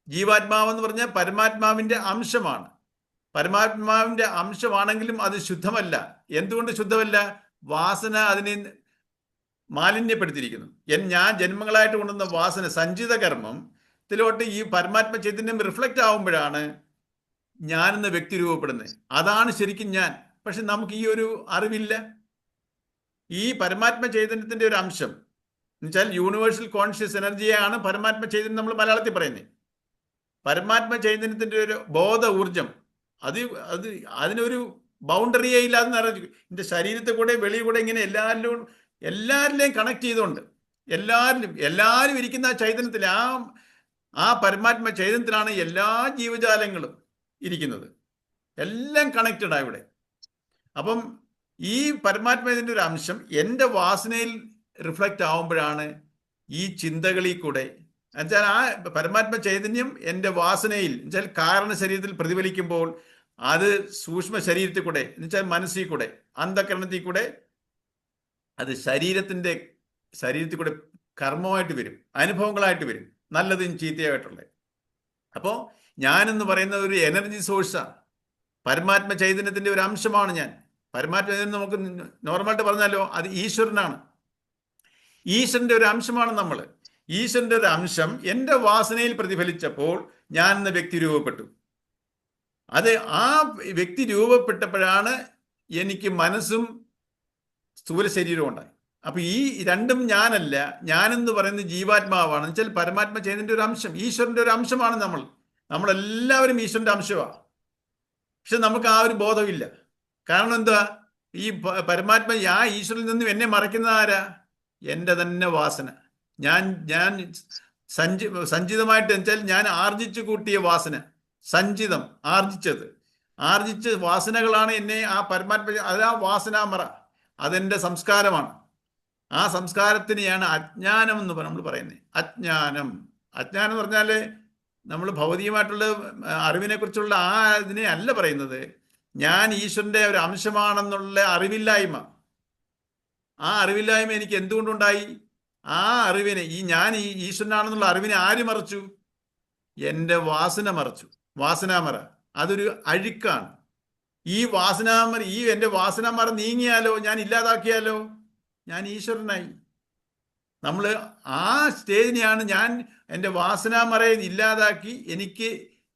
ജീവാത്മാവെന്ന് പറഞ്ഞാൽ പരമാത്മാവിൻ്റെ അംശമാണ്. പരമാത്മാവിൻ്റെ അംശമാണെങ്കിലും അത് ശുദ്ധമല്ല. എന്തുകൊണ്ട് ശുദ്ധമല്ല? വാസന അതിനെ മാലിന്യപ്പെടുത്തിയിരിക്കുന്നു. ഞാൻ ജന്മങ്ങളായിട്ട് കൊണ്ടുവന്ന വാസന, സഞ്ചിത കർമ്മത്തിലോട്ട് ഈ പരമാത്മ ചൈതന്യം റിഫ്ലക്റ്റ് ആവുമ്പോഴാണ് ഞാനെന്ന വ്യക്തി രൂപപ്പെടുന്നത്. അതാണ് ശരിക്കും ഞാൻ. പക്ഷെ നമുക്ക് ഈ ഒരു അറിവില്ല. ഈ പരമാത്മ ചൈതന്യത്തിന്റെ ഒരു അംശം എന്നുവെച്ചാൽ യൂണിവേഴ്സൽ കോൺഷ്യസ് എനർജിയാണ് പരമാത്മ ചൈതന്യം നമ്മൾ മലയാളത്തിൽ പറയുന്നത്. പരമാത്മ ചൈതന്യത്തിന്റെ ഒരു ബോധ ഊർജം, അതിനൊരു ബൗണ്ടറിയേ ഇല്ലാതെ നിറഞ്ഞു എൻ്റെ ശരീരത്തെ കൂടെ വെളിയിൽ കൂടെ ഇങ്ങനെ എല്ലാവരിലെയും കണക്ട് ചെയ്തുകൊണ്ട് എല്ലാവരും ഇരിക്കുന്ന ആ ചൈതന്യത്തിൽ, ആ പരമാത്മ ചൈതന്യത്തിലാണ് എല്ലാ ജീവജാലങ്ങളും ഇരിക്കുന്നത്. എല്ലാം കണക്റ്റഡാണ് ഇവിടെ. അപ്പം ഈ പരമാത്മയുടെ ഒരു അംശം എൻ്റെ വാസനയിൽ റിഫ്ലക്റ്റ് ആവുമ്പോഴാണ് ഈ ചിന്തകളിൽ കൂടെ, എന്നുവെച്ചാൽ ആ പരമാത്മ ചൈതന്യം എൻ്റെ വാസനയിൽ എന്നുവെച്ചാൽ കാരണ ശരീരത്തിൽ പ്രതിഫലിക്കുമ്പോൾ അത് സൂക്ഷ്മ ശരീരത്തിൽ കൂടെ എന്നുവെച്ചാൽ മനസ്സിൽ കൂടെ അന്ധകരണത്തിൽ കൂടെ അത് ശരീരത്തിൽ കൂടെ കർമ്മമായിട്ട് വരും, അനുഭവങ്ങളായിട്ട് വരും, നല്ലതും ചീത്തയായിട്ടുള്ളത്. അപ്പോൾ ഞാനെന്ന് പറയുന്ന ഒരു എനർജി സോഴ്സാണ്. പരമാത്മ ചൈതന്യത്തിന്റെ ഒരു അംശമാണ് ഞാൻ. പരമാത്മ ചൈതന്യം നമുക്ക് നോർമലായിട്ട് പറഞ്ഞാലോ അത് ഈശ്വരനാണ്. ഈശ്വരന്റെ ഒരു അംശമാണ് നമ്മൾ. ഈശ്വരന്റെ ഒരു അംശം എൻ്റെ വാസനയിൽ പ്രതിഫലിച്ചപ്പോൾ ഞാൻ എന്ന വ്യക്തി രൂപപ്പെട്ടു. അത് ആ വ്യക്തി രൂപപ്പെട്ടപ്പോഴാണ് എനിക്ക് മനസ്സും സ്ഥൂല ശരീരവും ഉണ്ടായി. അപ്പൊ ഈ രണ്ടും ഞാനല്ല. ഞാനെന്ന് പറയുന്നത് ജീവാത്മാവാണ്. വെച്ചാൽ പരമാത്മ ചൈതന്യന്റെ ഒരു അംശം, ഈശ്വരന്റെ ഒരു അംശമാണ് നമ്മൾ. നമ്മളെല്ലാവരും ഈശ്വരന്റെ അംശമാണ്. പക്ഷെ നമുക്ക് ആ ഒരു ബോധമില്ല. കാരണം എന്താ? ഈ പരമാത്മ ആ ഈശ്വരനിൽ നിന്നും എന്നെ മറയ്ക്കുന്നത് ആരാ? എൻ്റെ തന്നെ വാസന. ഞാൻ ഞാൻ സഞ്ചിതമായിട്ട് വെച്ചാൽ ഞാൻ ആർജിച്ചു കൂട്ടിയ വാസന, സഞ്ചിതം, ആർജിച്ച വാസനകളാണ് എന്നെ ആ പരമാത്മ, അത് ആ വാസനാമറ, അതെന്റെ സംസ്കാരമാണ്. ആ സംസ്കാരത്തിനെയാണ് അജ്ഞാനം എന്ന് നമ്മൾ പറയുന്നത്. അജ്ഞാനം എന്ന് പറഞ്ഞാൽ നമ്മൾ ഭൗതികമായിട്ടുള്ള അറിവിനെ കുറിച്ചുള്ള ആ ഇതിനെ അല്ല പറയുന്നത്. ഞാൻ ഈശ്വരന്റെ ഒരു അംശമാണെന്നുള്ള അറിവില്ലായ്മ. ആ അറിവില്ലായ്മ എനിക്ക് എന്തുകൊണ്ടുണ്ടായി? ആ അറിവിനെ, ഞാൻ ഈ ഈശ്വരനാണെന്നുള്ള അറിവിനെ ആര് മറച്ചു? എൻ്റെ വാസന മറച്ചു. വാസനാമറ അതൊരു അഴുക്കാണ്. ഈ എൻ്റെ വാസനാമറ നീങ്ങിയാലോ, ഞാൻ ഇല്ലാതാക്കിയാലോ, ഞാൻ ഈശ്വരനായി. നമ്മൾ ആ സ്റ്റേജിനെയാണ് ഞാൻ എൻ്റെ വാസനാമറയെ ഇല്ലാതാക്കി എനിക്ക്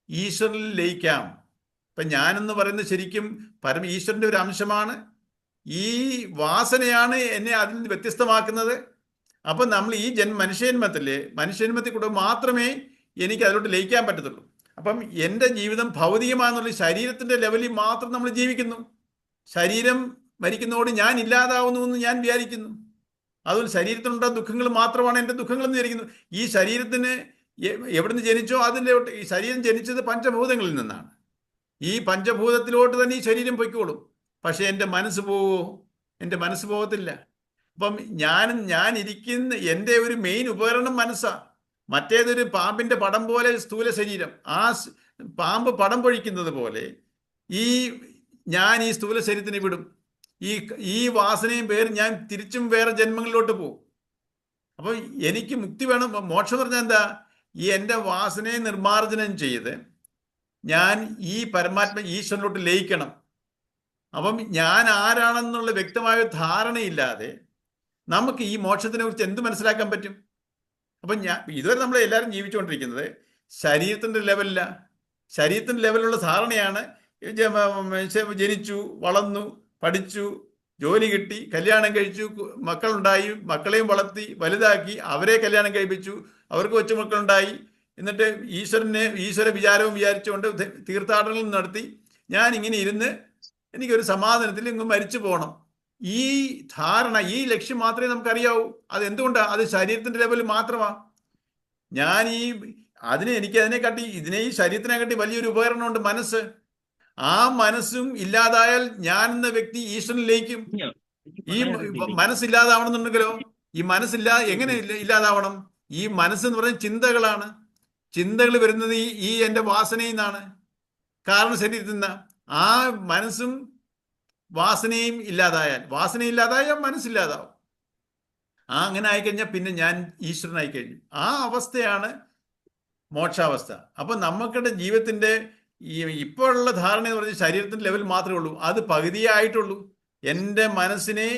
ഈശ്വരനിൽ ലയിക്കാം. ഇപ്പം ഞാനെന്ന് പറയുന്നത് ശരിക്കും ഈശ്വരൻ്റെ ഒരു അംശമാണ്. ഈ വാസനയാണ് എന്നെ അതിൽ നിന്ന് വ്യത്യസ്തമാക്കുന്നത്. അപ്പം നമ്മൾ ഈ മനുഷ്യജന്മത്തിൽ കൂടെ മാത്രമേ എനിക്ക് അതിലോട്ട് ലയിക്കാൻ പറ്റത്തുള്ളൂ. അപ്പം എൻ്റെ ജീവിതം ഭൗതികമാണെന്നുള്ള ശരീരത്തിൻ്റെ ലെവലിൽ മാത്രം നമ്മൾ ജീവിക്കുന്നു. ശരീരം മരിക്കുന്നതോട് ഞാൻ ഇല്ലാതാവുന്നു എന്ന് ഞാൻ വിചാരിക്കുന്നു. അതുപോലെ ശരീരത്തിനുള്ള ദുഃഖങ്ങൾ മാത്രമാണ് എൻ്റെ ദുഃഖങ്ങളെന്ന് വിചാരിക്കുന്നു. ഈ ശരീരത്തിന് എവിടുന്ന് ജനിച്ചോ അതിലോട്ട്, ഈ ശരീരം ജനിച്ചത് പഞ്ചഭൂതങ്ങളിൽ നിന്നാണ്. ഈ പഞ്ചഭൂതത്തിലോട്ട് തന്നെ ഈ ശരീരം പൊയ്ക്കോളും. പക്ഷെ എൻ്റെ മനസ്സ് പോവോ? എൻ്റെ മനസ്സ് പോകത്തില്ല. അപ്പം ഞാൻ ഇരിക്കുന്ന എൻ്റെ ഒരു മെയിൻ ഉപകരണം മനസ്സാണ്. മറ്റേതൊരു പാമ്പിന്റെ പടം പോലെ സ്ഥൂല ശരീരം. ആ പാമ്പ് പടം പൊഴിക്കുന്നത് പോലെ ഞാൻ ഈ സ്ഥൂല ശരീരത്തിനെ വിടും. ഈ വാസനയും പേര് ഞാൻ തിരിച്ചും വേറെ ജന്മങ്ങളിലോട്ട് പോകും. അപ്പൊ എനിക്ക് മുക്തി വേണം. മോക്ഷം പറഞ്ഞാൽ എന്താ? ഈ എൻ്റെ വാസനയെ നിർമാർജനം ചെയ്ത് ഞാൻ ഈ പരമാത്മ ഈശ്വരനിലോട്ട് ലയിക്കണം. അപ്പം ഞാൻ ആരാണെന്നുള്ള വ്യക്തമായ ധാരണയില്ലാതെ നമുക്ക് ഈ മോക്ഷത്തിനെ കുറിച്ച് എന്ത് മനസ്സിലാക്കാൻ പറ്റും? അപ്പം ഇതുവരെ നമ്മൾ എല്ലാവരും ജീവിച്ചുകൊണ്ടിരിക്കുന്നത് ശരീരത്തിൻ്റെ ലെവലില്ല. ശരീരത്തിൻ്റെ ലെവലിലുള്ള ധാരണയാണ്. ജനിച്ചു, വളർന്നു, പഠിച്ചു, ജോലി കിട്ടി, കല്യാണം കഴിച്ചു, മക്കളുണ്ടായി, മക്കളെയും വളർത്തി വലുതാക്കി, അവരെ കല്യാണം കഴിപ്പിച്ചു, അവർക്ക് കൊച്ചുമക്കളുണ്ടായി, എന്നിട്ട് ഈശ്വര വിചാരവും വിചാരിച്ചുകൊണ്ട് തീർത്ഥാടനങ്ങൾ നടത്തി ഞാൻ ഇങ്ങനെ ഇരുന്ന് എനിക്കൊരു സമാധാനത്തിൽ ഇങ്ങ് മരിച്ചു പോകണം. ഈ ധാരണ, ഈ ലക്ഷ്യം മാത്രമേ നമുക്കറിയാവൂ. അത് എന്തുകൊണ്ടാണ്? അത് ശരീരത്തിന്റെ ലെവലിൽ മാത്രമാണ്. ഈ ശരീരത്തിനെക്കാട്ടി വലിയൊരു ഉപകരണമുണ്ട്, മനസ്സ്. ആ മനസ്സും ഇല്ലാതായാൽ ഞാൻ എന്ന വ്യക്തി ഈശ്വരനിലേക്കും. ഈ മനസ്സില്ലാതാവണമെന്നുണ്ടെങ്കിലോ, ഈ എങ്ങനെ ഇല്ലാതാവണം? ഈ മനസ്സെന്ന് പറയുന്ന ചിന്തകളാണ്. ചിന്തകൾ വരുന്നത് ഈ എൻ്റെ വാസനയിൽ നിന്നാണ്, കാരണം ശരീരത്തിൽ നിന്ന്. ആ മനസ്സും വാസനയും ഇല്ലാതായാൽ മനസ്സില്ലാതാവും. അങ്ങനെ ആയിക്കഴിഞ്ഞാൽ പിന്നെ ഞാൻ ഈശ്വരനായി കഴിഞ്ഞു. ആ അവസ്ഥയാണ് മോക്ഷാവസ്ഥ. അപ്പൊ നമുക്കിടെ ജീവിതത്തിന്റെ ഇപ്പോഴുള്ള ധാരണ എന്ന് പറഞ്ഞാൽ ശരീരത്തിന്റെ ലെവൽ മാത്രമേ ഉള്ളൂ. അത് പകുതിയായിട്ടുള്ളൂ. എൻ്റെ മനസ്സിനെ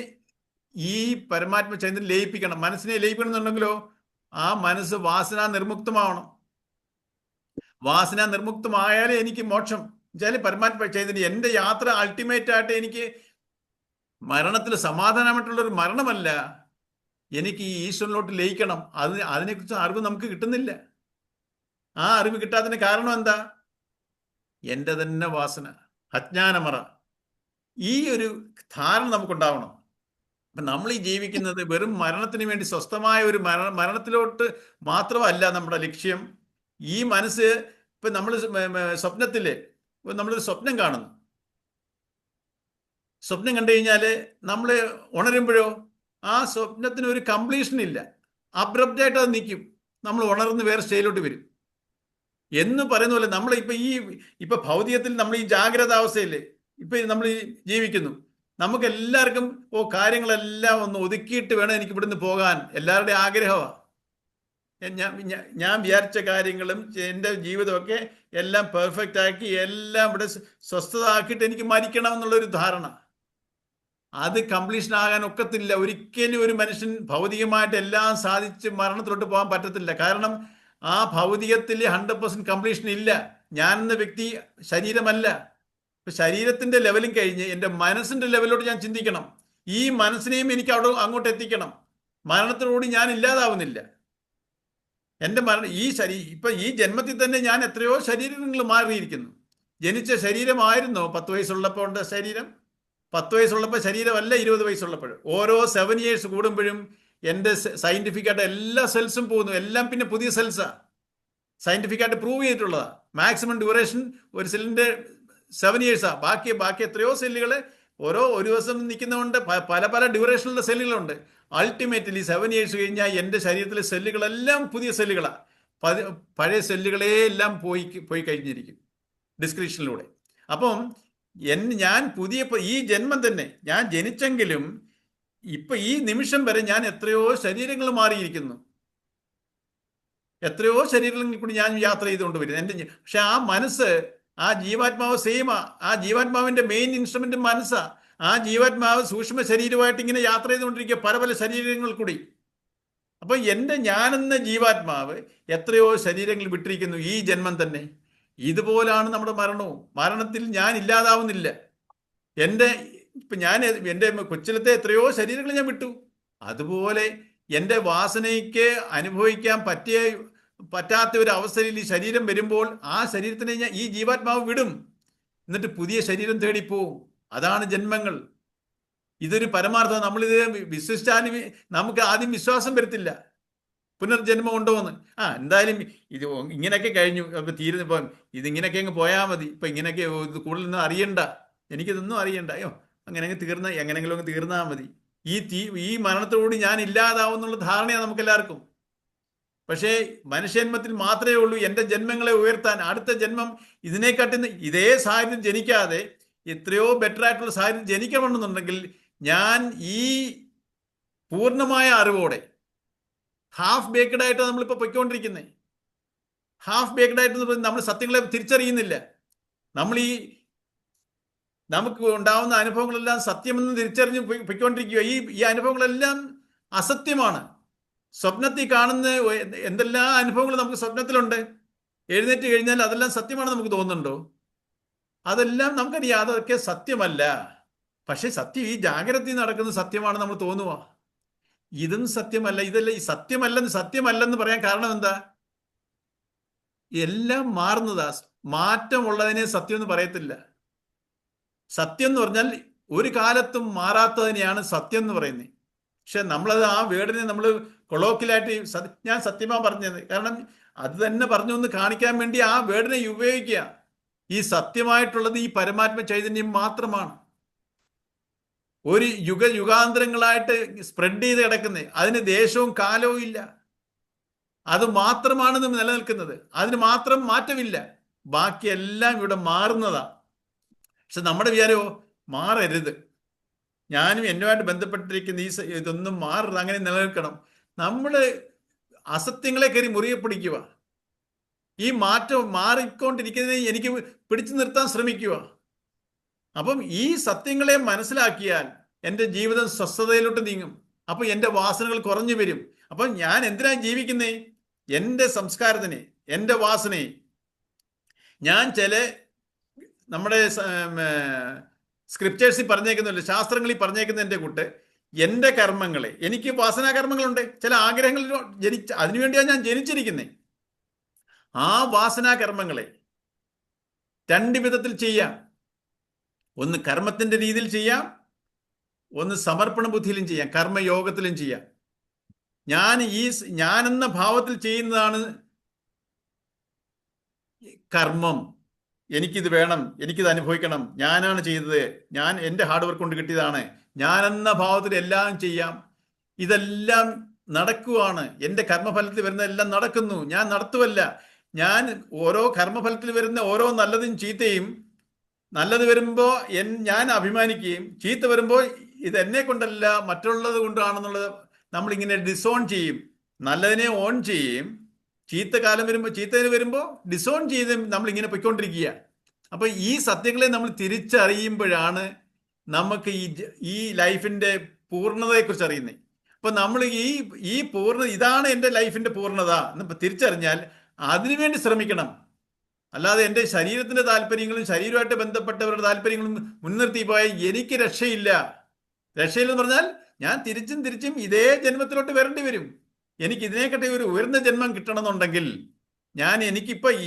ഈ പരമാത്മ ചൈതന്യം ലയിപ്പിക്കണം. മനസ്സിനെ ലയിപ്പിക്കണം എന്നുണ്ടെങ്കിലോ ആ മനസ്സ് വാസന നിർമുക്തമാവണം. വാസന നിർമുക്തമായാലേ എനിക്ക് മോക്ഷം. വെച്ചാൽ പരമാത്മ ചൈതന്യം എൻ്റെ യാത്ര അൾട്ടിമേറ്റ് ആയിട്ട് എനിക്ക് മരണത്തിൽ സമാധാനമായിട്ടുള്ളൊരു മരണമല്ല, എനിക്ക് ഈ ഈശ്വരനിലോട്ട് ലയിക്കണം. അതിനെക്കുറിച്ച് അറിവ് നമുക്ക് കിട്ടുന്നില്ല. ആ അറിവ് കിട്ടാത്തതിന് കാരണം എന്താ? എൻ്റെ തന്നെ വാസന, അജ്ഞാനമറ. ഈ ഒരു ധാരണ നമുക്കുണ്ടാവണം. അപ്പം നമ്മൾ ഈ ജീവിക്കുന്നത് വെറും മരണത്തിന് വേണ്ടി, സ്വസ്ഥമായ ഒരു മരണത്തിലോട്ട് മാത്രമല്ല നമ്മുടെ ലക്ഷ്യം. ഈ മനസ്സ് ഇപ്പം നമ്മൾ നമ്മളൊരു സ്വപ്നം കാണുന്നു. സ്വപ്നം കണ്ടു കഴിഞ്ഞാൽ നമ്മൾ ഉണരുമ്പോഴോ ആ സ്വപ്നത്തിന് ഒരു കംപ്ലീഷൻ ഇല്ല. അബ്രപ്റ്റായിട്ട് അത് നിൽക്കും. നമ്മൾ ഉണർന്ന് വേറെ സ്റ്റേജിലോട്ട് വരും എന്ന് പറയുന്ന പോലെ നമ്മൾ ഇപ്പൊ ഭൗതികത്തിൽ നമ്മൾ ഈ ജാഗ്രത അവസ്ഥയിൽ നമ്മൾ ജീവിക്കുന്നു. നമുക്ക് എല്ലാവർക്കും കാര്യങ്ങളെല്ലാം ഒന്ന് ഒതുക്കിയിട്ട് വേണം എനിക്ക് ഇവിടുന്ന് പോകാൻ. എല്ലാവരുടെയും ആഗ്രഹമാണ്. ഞാൻ വിചാരിച്ച കാര്യങ്ങളും എൻ്റെ ജീവിതമൊക്കെ എല്ലാം പെർഫെക്റ്റ് ആക്കി എല്ലാം ഇവിടെ സ്വസ്ഥത ആക്കിയിട്ട് എനിക്ക് മരിക്കണം എന്നുള്ളൊരു ധാരണ. അത് കംപ്ലീഷൻ ആകാൻ ഒക്കത്തില്ല. ഒരിക്കലും ഒരു മനുഷ്യൻ ഭൗതികമായിട്ട് എല്ലാം സാധിച്ച് മരണത്തിലോട്ട് പോകാൻ പറ്റത്തില്ല. കാരണം ആ ഭൗതികത്തിൽ 100% കംപ്ലീഷൻ ഇല്ല. ഞാൻ എന്ന വ്യക്തി ശരീരമല്ല. ശരീരത്തിന്റെ ലെവലും കഴിഞ്ഞ് എൻ്റെ മനസ്സിന്റെ ലെവലിലോട്ട് ഞാൻ ചിന്തിക്കണം. ഈ മനസ്സിനെയും എനിക്ക് അങ്ങോട്ട് എത്തിക്കണം. മരണത്തിനോട് ഞാൻ ഇല്ലാതാവുന്നില്ല. എൻ്റെ ഇപ്പൊ ഈ ജന്മത്തിൽ തന്നെ ഞാൻ എത്രയോ ശരീരങ്ങൾ മാറിയിരിക്കുന്നു. ജനിച്ച ശരീരമായിരുന്നോ 10 വയസ്സുള്ളപ്പോൾ ഉണ്ട ശരീരം? 10 വയസ്സുള്ളപ്പോൾ ശരീരമല്ല 20 വയസ്സുള്ളപ്പോൾ. ഓരോ 7 years കൂടുമ്പോഴും എൻ്റെ സയന്റിഫിക്കായിട്ട് എല്ലാ സെൽസും പോകുന്നു. എല്ലാം പിന്നെ പുതിയ സെൽസാ. സയന്റിഫിക്കായിട്ട് പ്രൂവ് ചെയ്തിട്ടുള്ളതാ. മാക്സിമം ഡ്യൂറേഷൻ ഒരു സെല്ലിന്റെ 7 years ബാക്കി എത്രയോ സെല്ലുകൾ ഒരു ദിവസം നിൽക്കുന്നതുകൊണ്ട് പല പല ഡ്യൂറേഷനുള്ള സെല്ലുകളുണ്ട്. അൾട്ടിമേറ്റ്ലി 7 years കഴിഞ്ഞാൽ എൻ്റെ ശരീരത്തിലെ സെല്ലുകളെല്ലാം പുതിയ സെല്ലുകളാണ്. പഴയ സെല്ലുകളെ എല്ലാം പോയി കഴിഞ്ഞിരിക്കും ഡിസ്ക്രിപ്ഷനിലൂടെ. അപ്പം ഞാൻ ഈ ജന്മം തന്നെ ഞാൻ ജനിച്ചെങ്കിലും ഇപ്പൊ ഈ നിമിഷം വരെ ഞാൻ എത്രയോ ശരീരങ്ങൾ മാറിയിരിക്കുന്നു. എത്രയോ ശരീരങ്ങളിൽ കൂടി ഞാൻ യാത്ര ചെയ്തുകൊണ്ട് വരുന്നു. പക്ഷെ ആ മനസ്സ്, ആ ജീവാത്മാവ് സെയിമാ. ആ ജീവാത്മാവിന്റെ മെയിൻ ഇൻസ്ട്രുമെന്റ് മനസ്സാ. ആ ജീവാത്മാവ് സൂക്ഷ്മ ശരീരമായിട്ട് ഇങ്ങനെ യാത്ര ചെയ്തുകൊണ്ടിരിക്കുക പല പല ശരീരങ്ങൾ കൂടി. അപ്പൊ ഞാനെന്ന ജീവാത്മാവ് എത്രയോ ശരീരങ്ങൾ വിട്ടിരിക്കുന്നു ഈ ജന്മം തന്നെ. ഇതുപോലാണ് നമ്മുടെ മരണവും. മരണത്തിൽ ഞാൻ ഇല്ലാതാവുന്നില്ല. എൻ്റെ കൊച്ചിലത്തെ എത്രയോ ശരീരങ്ങൾ ഞാൻ വിട്ടു. അതുപോലെ എൻ്റെ വാസനയ്ക്ക് അനുഭവിക്കാൻ പറ്റാത്ത ഒരു അവസ്ഥയിൽ ഈ ശരീരം വരുമ്പോൾ ആ ശരീരത്തിനെ ഈ ജീവാത്മാവ് വിടും. എന്നിട്ട് പുതിയ ശരീരം തേടിപ്പോവും. അതാണ് ജന്മങ്ങൾ. ഇതൊരു പരമാർത്ഥം. നമ്മളിത് വിശ്വസിച്ചാലും നമുക്ക് ആദ്യം വിശ്വാസം വരത്തില്ല പുനർജന്മം ഉണ്ടോ എന്ന്. എന്തായാലും ഇത് ഇങ്ങനെയൊക്കെ കഴിഞ്ഞു, ഇപ്പം ഇതിങ്ങനെയൊക്കെ അങ്ങ് പോയാൽ മതി, ഇപ്പം ഇങ്ങനെയൊക്കെ കൂടുതലൊന്നും അറിയണ്ട, എനിക്കിതൊന്നും അറിയണ്ട, അങ്ങനെയെങ്കിൽ എങ്ങനെയെങ്കിലും അങ്ങ് തീർന്നാൽ മതി. ഈ മരണത്തോടുകൂടി ഞാൻ ഇല്ലാതാവുന്നുള്ള ധാരണയാണ് നമുക്കെല്ലാവർക്കും. പക്ഷേ മനുഷ്യജന്മത്തിൽ മാത്രമേ ഉള്ളൂ എൻ്റെ ജന്മങ്ങളെ ഉയർത്താൻ. അടുത്ത ജന്മം ഇതിനെക്കാട്ടി ഇതേ സാഹചര്യം ജനിക്കാതെ എത്രയോ ബെറ്റർ ആയിട്ടുള്ള സാഹചര്യം ജനിക്കണമെന്നുണ്ടെങ്കിൽ ഞാൻ ഈ പൂർണ്ണമായ അറിവോടെ, ഹാഫ് ബേക്ക്ഡ് ആയിട്ട് നമ്മളിപ്പോൾ പൊയ്ക്കൊണ്ടിരിക്കുന്നത്. ഹാഫ് ബേക്ക്ഡ് ആയിട്ട് നമ്മൾ സത്യങ്ങളെ തിരിച്ചറിയുന്നില്ല. നമുക്ക് ഉണ്ടാവുന്ന അനുഭവങ്ങളെല്ലാം സത്യമെന്ന് തിരിച്ചറിഞ്ഞ് പൊയ്ക്കൊണ്ടിരിക്കുക. ഈ അനുഭവങ്ങളെല്ലാം അസത്യമാണ്. സ്വപ്നത്തിൽ കാണുന്ന എന്തെല്ലാം അനുഭവങ്ങൾ നമുക്ക് സ്വപ്നത്തിലുണ്ട്, എഴുന്നേറ്റ് കഴിഞ്ഞാൽ അതെല്ലാം സത്യമാണ് നമുക്ക് തോന്നുന്നുണ്ടോ? അതെല്ലാം നമുക്കറിയാം, അതൊക്കെ സത്യമല്ല. പക്ഷെ സത്യം ഈ ജാഗ്രതയിൽ നടക്കുന്ന സത്യമാണ് നമ്മൾ തോന്നുക. ഇതും സത്യമല്ല, ഇതല്ല ഈ സത്യമല്ലെന്ന് പറയാൻ കാരണം എന്താ? എല്ലാം മാറുന്നതാ. മാറ്റമുള്ളതിനെ സത്യം എന്ന് പറയത്തില്ല. സത്യം എന്ന് പറഞ്ഞാൽ ഒരു കാലത്തും മാറാത്തതിനെയാണ് സത്യം എന്ന് പറയുന്നത്. പക്ഷെ നമ്മളത് ആ വേർഡിനെ നമ്മൾ കൊളോക്കിലായിട്ട് ഞാൻ സത്യമാ പറഞ്ഞത്. കാരണം അത് തന്നെ പറഞ്ഞു എന്ന് കാണിക്കാൻ വേണ്ടി ആ വേർഡിനെ ഉപയോഗിക്കുക. ഈ സത്യമായിട്ടുള്ളത് ഈ പരമാത്മ ചൈതന്യം മാത്രമാണ്. ഒരു യുഗാന്തരങ്ങളായിട്ട് സ്പ്രെഡ് ചെയ്ത് കിടക്കുന്നത്. അതിന് ദേശവും കാലവും ഇല്ല. അത് മാത്രമാണ് നിലനിൽക്കുന്നത്. അതിന് മാത്രം മാറ്റമില്ല. ബാക്കിയെല്ലാം ഇവിടെ മാറുന്നതാ. പക്ഷെ നമ്മുടെ വിചാരമോ മാറരുത്, ഞാനും എന്നുമായിട്ട് ബന്ധപ്പെട്ടിരിക്കുന്ന ഇതൊന്നും മാറരുത്, അങ്ങനെ നിലനിൽക്കണം. നമ്മൾ അസത്യങ്ങളെ കയറി മുറുകെ പിടിക്കുക. ഈ മാറ്റം മാറിക്കൊണ്ടിരിക്കുന്നതിനെ എനിക്ക് പിടിച്ചു നിർത്താൻ ശ്രമിക്കുക. അപ്പം ഈ സത്യങ്ങളെ മനസ്സിലാക്കിയാൽ എൻ്റെ ജീവിതം സ്വസ്ഥതയിലോട്ട് നീങ്ങും. അപ്പം എൻ്റെ വാസനകൾ കുറഞ്ഞു വരും. അപ്പം ഞാൻ എന്തിനാ ജീവിക്കുന്നേ? എൻ്റെ സംസ്കാരത്തിനെ, എൻ്റെ വാസനയെ. ഞാൻ നമ്മുടെ സ്ക്രിപ്റ്റേഴ്സിൽ പറഞ്ഞേക്കുന്നില്ല, ശാസ്ത്രങ്ങളിൽ പറഞ്ഞേക്കുന്നതിൻ്റെ കൂട്ട് എൻ്റെ കർമ്മങ്ങളെ, എനിക്ക് വാസനാകർമ്മങ്ങളുണ്ട്, ചില ആഗ്രഹങ്ങൾ അതിനുവേണ്ടിയാണ് ഞാൻ ജനിച്ചിരിക്കുന്നത്. ആ വാസനാകർമ്മങ്ങളെ 2 വിധത്തിൽ ചെയ്യാം. ഒന്ന് കർമ്മത്തിന്റെ രീതിയിൽ ചെയ്യാം, ഒന്ന് സമർപ്പണ ബുദ്ധിയിലും ചെയ്യാം, കർമ്മയോഗത്തിലും ചെയ്യാം. ഞാനെന്ന ഭാവത്തിൽ ചെയ്യുന്നതാണ് കർമ്മം. എനിക്കിത് വേണം, എനിക്കിത് അനുഭവിക്കണം, ഞാനാണ് ചെയ്തത്, എൻ്റെ ഹാർഡ് വർക്ക് കൊണ്ട് കിട്ടിയതാണ്, ഞാനെന്ന ഭാവത്തിൽ എല്ലാം ചെയ്യാം. ഇതെല്ലാം നടക്കുവാണ്. എൻ്റെ കർമ്മഫലത്തിൽ വരുന്നതെല്ലാം നടക്കുന്നു, ഞാൻ നടത്തുവല്ല. ഞാൻ ഓരോ കർമ്മഫലത്തിൽ വരുന്ന ഓരോ നല്ലതും ചീത്തയും, നല്ലത് വരുമ്പോൾ ഞാൻ അഭിമാനിക്കുകയും ചീത്ത വരുമ്പോൾ ഇത് എന്നെ കൊണ്ടല്ല മറ്റുള്ളത് കൊണ്ടാണെന്നുള്ളത് നമ്മളിങ്ങനെ ഡിസോൺ ചെയ്യും. നല്ലതിനെ ഓൺ ചെയ്യും, ചീത്തതിന് വരുമ്പോൾ ഡിസോൺ ചെയ്ത് നമ്മളിങ്ങനെ പൊയ്ക്കൊണ്ടിരിക്കുക. അപ്പൊ ഈ സത്യങ്ങളെ നമ്മൾ തിരിച്ചറിയുമ്പോഴാണ് നമുക്ക് ഈ ലൈഫിന്റെ പൂർണ്ണതയെക്കുറിച്ച് അറിയുന്നത്. അപ്പൊ നമ്മൾ ഈ പൂർണ്ണ ഇതാണ് എൻ്റെ ലൈഫിന്റെ പൂർണ്ണത എന്ന് തിരിച്ചറിഞ്ഞാൽ അതിനുവേണ്ടി ശ്രമിക്കണം. അല്ലാതെ എൻ്റെ ശരീരത്തിന്റെ താല്പര്യങ്ങളും ശരീരമായിട്ട് ബന്ധപ്പെട്ടവരുടെ താല്പര്യങ്ങളും മുൻനിർത്തി പോയാൽ എനിക്ക് രക്ഷയില്ല. രക്ഷയില്ലെന്ന് പറഞ്ഞാൽ ഞാൻ തിരിച്ചും തിരിച്ചും ഇതേ ജന്മത്തിലോട്ട് വരേണ്ടി വരും. എനിക്ക് ഇതിനെക്കാട്ടി ഒരു ഉയർന്ന ജന്മം കിട്ടണമെന്നുണ്ടെങ്കിൽ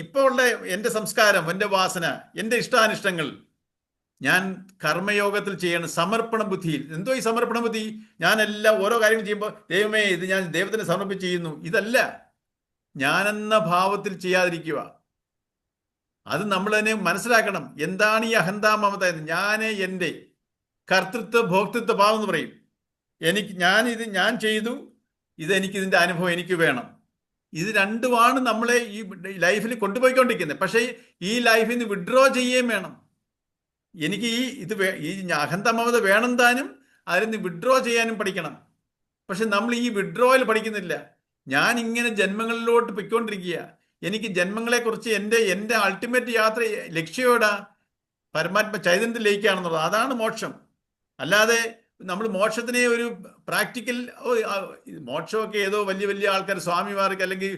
ഇപ്പൊ ഉള്ള എൻ്റെ സംസ്കാരം, എൻ്റെ വാസന, എൻ്റെ ഇഷ്ടാനിഷ്ടങ്ങൾ ഞാൻ കർമ്മയോഗത്തിൽ ചെയ്യണം. സമർപ്പണ ബുദ്ധിയിൽ. എന്തോ ഈ സമർപ്പണ ബുദ്ധി? ഞാനെല്ലാം ഓരോ കാര്യങ്ങൾ ചെയ്യുമ്പോൾ ദൈവമേ ഇത് ഞാൻ ദൈവത്തിന് സമർപ്പിച്ച് ചെയ്യുന്നു, ഇതല്ല. ഞാനെന്ന ഭാവത്തിൽ ചെയ്യാതിരിക്കുക. അത് നമ്മൾ തന്നെ മനസ്സിലാക്കണം. എന്താണ് ഈ അഹന്താ മമത എന്ന്? ഞാൻ എൻ്റെ കർത്തൃത്വ ഭോക്തൃത്വ ഭാവം എന്ന് പറയും. ഞാൻ ചെയ്തു, ഇതിന്റെ അനുഭവം എനിക്ക് വേണം. ഇത് രണ്ടുമാണ് നമ്മളെ ഈ ലൈഫിൽ കൊണ്ടുപോയിക്കൊണ്ടിരിക്കുന്നത്. പക്ഷേ ഈ ലൈഫിൽ നിന്ന് വിഡ്രോ ചെയ്യുകയും വേണം. എനിക്ക് ഈ അഹന്താ മമത വേണം താനും, അതിൽ നിന്ന് വിഡ്രോ ചെയ്യാനും പഠിക്കണം. പക്ഷെ നമ്മൾ ഈ വിഡ്രോയിൽ പഠിക്കുന്നില്ല. ഞാൻ ഇങ്ങനെ ജന്മങ്ങളിലോട്ട് പൊയ്ക്കൊണ്ടിരിക്കുക. എനിക്ക് ജന്മങ്ങളെക്കുറിച്ച് എൻ്റെ അൾട്ടിമേറ്റ് യാത്ര ലക്ഷ്യോടാ പരമാത്മ ചൈതന്യത്തിലേക്കാണെന്നുള്ളത്. അതാണ് മോക്ഷം. അല്ലാതെ നമ്മൾ മോക്ഷത്തിനെ ഒരു പ്രാക്ടിക്കൽ മോക്ഷമൊക്കെ ഏതോ വലിയ വലിയ ആൾക്കാർ, സ്വാമിമാർക്ക് അല്ലെങ്കിൽ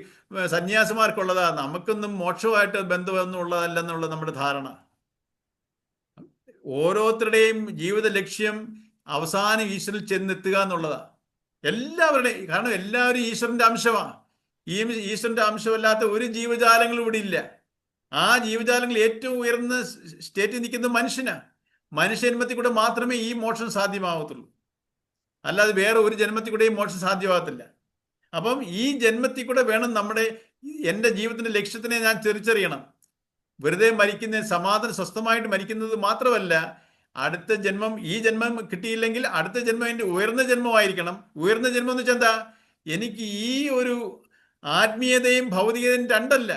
സന്യാസിമാർക്കുള്ളതാ. നമുക്കൊന്നും മോക്ഷമായിട്ട് ബന്ധമൊന്നുമുള്ളതല്ലെന്നുള്ള നമ്മുടെ ധാരണ. ഓരോരുത്തരുടെയും ജീവിത ലക്ഷ്യം അവസാനം ഈശ്വരനിൽ ചെന്നെത്തുക എന്നുള്ളതാണ് എല്ലാവരുടെയും. കാരണം എല്ലാവരും ഈശ്വരന്റെ അംശമാണ്. ഈ ഈശ്വരന്റെ അംശമല്ലാത്ത ഒരു ജീവജാലങ്ങളും ഇവിടെ ഇല്ല. ആ ജീവജാലങ്ങൾ ഏറ്റവും ഉയർന്ന സ്റ്റേറ്റിൽ നിൽക്കുന്നത് മനുഷ്യനാണ്. മനുഷ്യജന്മത്തിൽ കൂടെ മാത്രമേ ഈ മോക്ഷം സാധ്യമാവത്തുള്ളൂ. അല്ലാതെ വേറെ ഒരു ജന്മത്തിൽ കൂടെയും മോക്ഷം സാധ്യമാകത്തില്ല. അപ്പം ഈ ജന്മത്തിൽ കൂടെ വേണം എൻ്റെ ജീവിതത്തിന്റെ ലക്ഷ്യത്തിനെ ഞാൻ തിരിച്ചറിയണം. വെറുതെ സമാധാനം സ്വസ്ഥമായിട്ട് മരിക്കുന്നത് മാത്രമല്ല, അടുത്ത ജന്മം, ഈ ജന്മം കിട്ടിയില്ലെങ്കിൽ അടുത്ത ജന്മം എൻ്റെ ഉയർന്ന ജന്മമായിരിക്കണം. ഉയർന്ന ജന്മം എന്ന് വെച്ചാൽ എന്താ? എനിക്ക് ഈ ഒരു ആത്മീയതയും ഭൗതികതയും രണ്ടല്ല.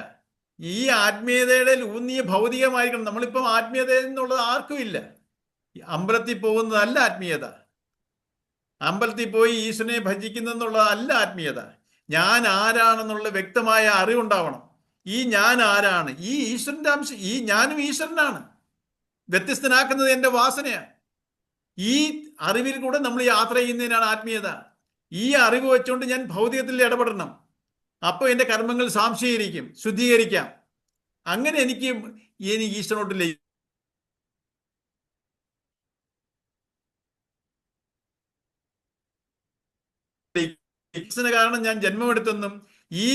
ഈ ആത്മീയതയുടെ ഊന്നിയ ഭൗതികമായിരിക്കണം. നമ്മളിപ്പം ആത്മീയത എന്നുള്ളത് ആർക്കും ഇല്ല. അമ്പലത്തിൽ പോകുന്നതല്ല ആത്മീയത. അമ്പലത്തിൽ പോയി ഈശ്വരനെ ഭജിക്കുന്നതെന്നുള്ളതല്ല ആത്മീയത. ഞാൻ ആരാണെന്നുള്ള വ്യക്തമായ അറിവുണ്ടാവണം. ഈ ഞാൻ ആരാണ്? ഈ ഈശ്വരന്റെ അംശം. ഈ ഞാനും ഈശ്വരനാണ്. വ്യത്യസ്തനാക്കുന്നത് എൻ്റെ വാസനയാണ്. ഈ അറിവിൽ കൂടെ നമ്മൾ യാത്ര ചെയ്യുന്നതിനാണ് ആത്മീയത. ഈ അറിവ് വെച്ചുകൊണ്ട് ഞാൻ ഭൗതികത്തിൽ ഇടപെടണം. അപ്പോൾ എൻ്റെ കർമ്മങ്ങൾ സാംശീകരിക്കും, ശുദ്ധീകരിക്കാം. അങ്ങനെ എനിക്ക് ഈശ്വരനോട്ട് ലയിക്കും. കാരണം ഞാൻ ജന്മമെടുത്തെന്നും ഈ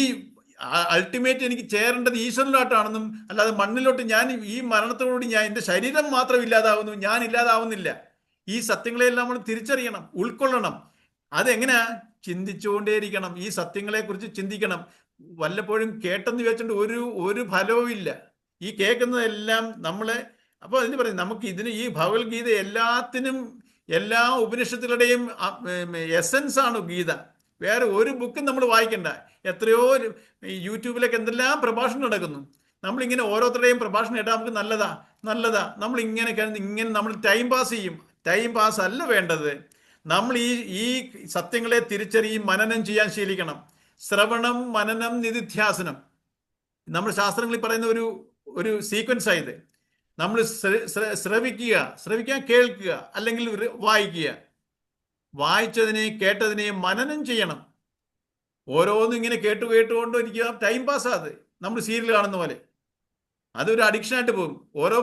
അൾട്ടിമേറ്റ് എനിക്ക് ചേരേണ്ടത് ഈശ്വരനിലോട്ടാണെന്നും അല്ലാതെ മണ്ണിലോട്ട് ഞാൻ ഈ മരണത്തോടുകൂടി എൻ്റെ ശരീരം മാത്രം ഇല്ലാതാവുന്നു, ഞാൻ ഇല്ലാതാവുന്നില്ല. ഈ സത്യങ്ങളെല്ലാം നമ്മൾ തിരിച്ചറിയണം, ഉൾക്കൊള്ളണം. അതെങ്ങനെയാ? ചിന്തിച്ചുകൊണ്ടേയിരിക്കണം. ഈ സത്യങ്ങളെക്കുറിച്ച് ചിന്തിക്കണം. വല്ലപ്പോഴും കേട്ടെന്ന് വെച്ചിട്ട് ഒരു ഫലവും ഇല്ല. ഈ കേൾക്കുന്നതെല്ലാം നമ്മളെ. അപ്പോൾ അതിന് പറയും, നമുക്ക് ഈ ഭഗവത്ഗീത എല്ലാത്തിനും, എല്ലാ ഉപനിഷത്തുകളുടെയും എസൻസ് ആണ് ഗീത. വേറെ ഒരു ബുക്കും നമ്മൾ വായിക്കണ്ട. എത്രയോ യൂട്യൂബിലൊക്കെ എന്തെല്ലാം പ്രഭാഷണം നടക്കുന്നു. നമ്മളിങ്ങനെ ഓരോരുത്തരുടെയും പ്രഭാഷണം കേട്ടാൽ നമുക്ക് നല്ലതാ നമ്മളിങ്ങനെ നമ്മൾ ടൈം പാസ് ചെയ്യും. ടൈം പാസ് അല്ല വേണ്ടത്. നമ്മൾ ഈ സത്യങ്ങളെ തിരിച്ചറിയും, മനനം ചെയ്യാൻ ശീലിക്കണം. ശ്രവണം, മനനം, നിധിധ്യാസനം നമ്മുടെ ശാസ്ത്രങ്ങളിൽ പറയുന്ന ഒരു സീക്വൻസ് ആയത്. നമ്മൾ ശ്രവിക്കാൻ കേൾക്കുക, അല്ലെങ്കിൽ വായിക്കുക. വായിച്ചതിനെ കേട്ടതിനെ മനനം ചെയ്യണം. ഓരോന്നും ഇങ്ങനെ കേട്ടുകൊണ്ട് എനിക്ക് ടൈം പാസ്സാത് നമ്മൾ സീരിയൽ കാണുന്ന പോലെ അതൊരു അഡിക്ഷനായിട്ട് പോകും. ഓരോ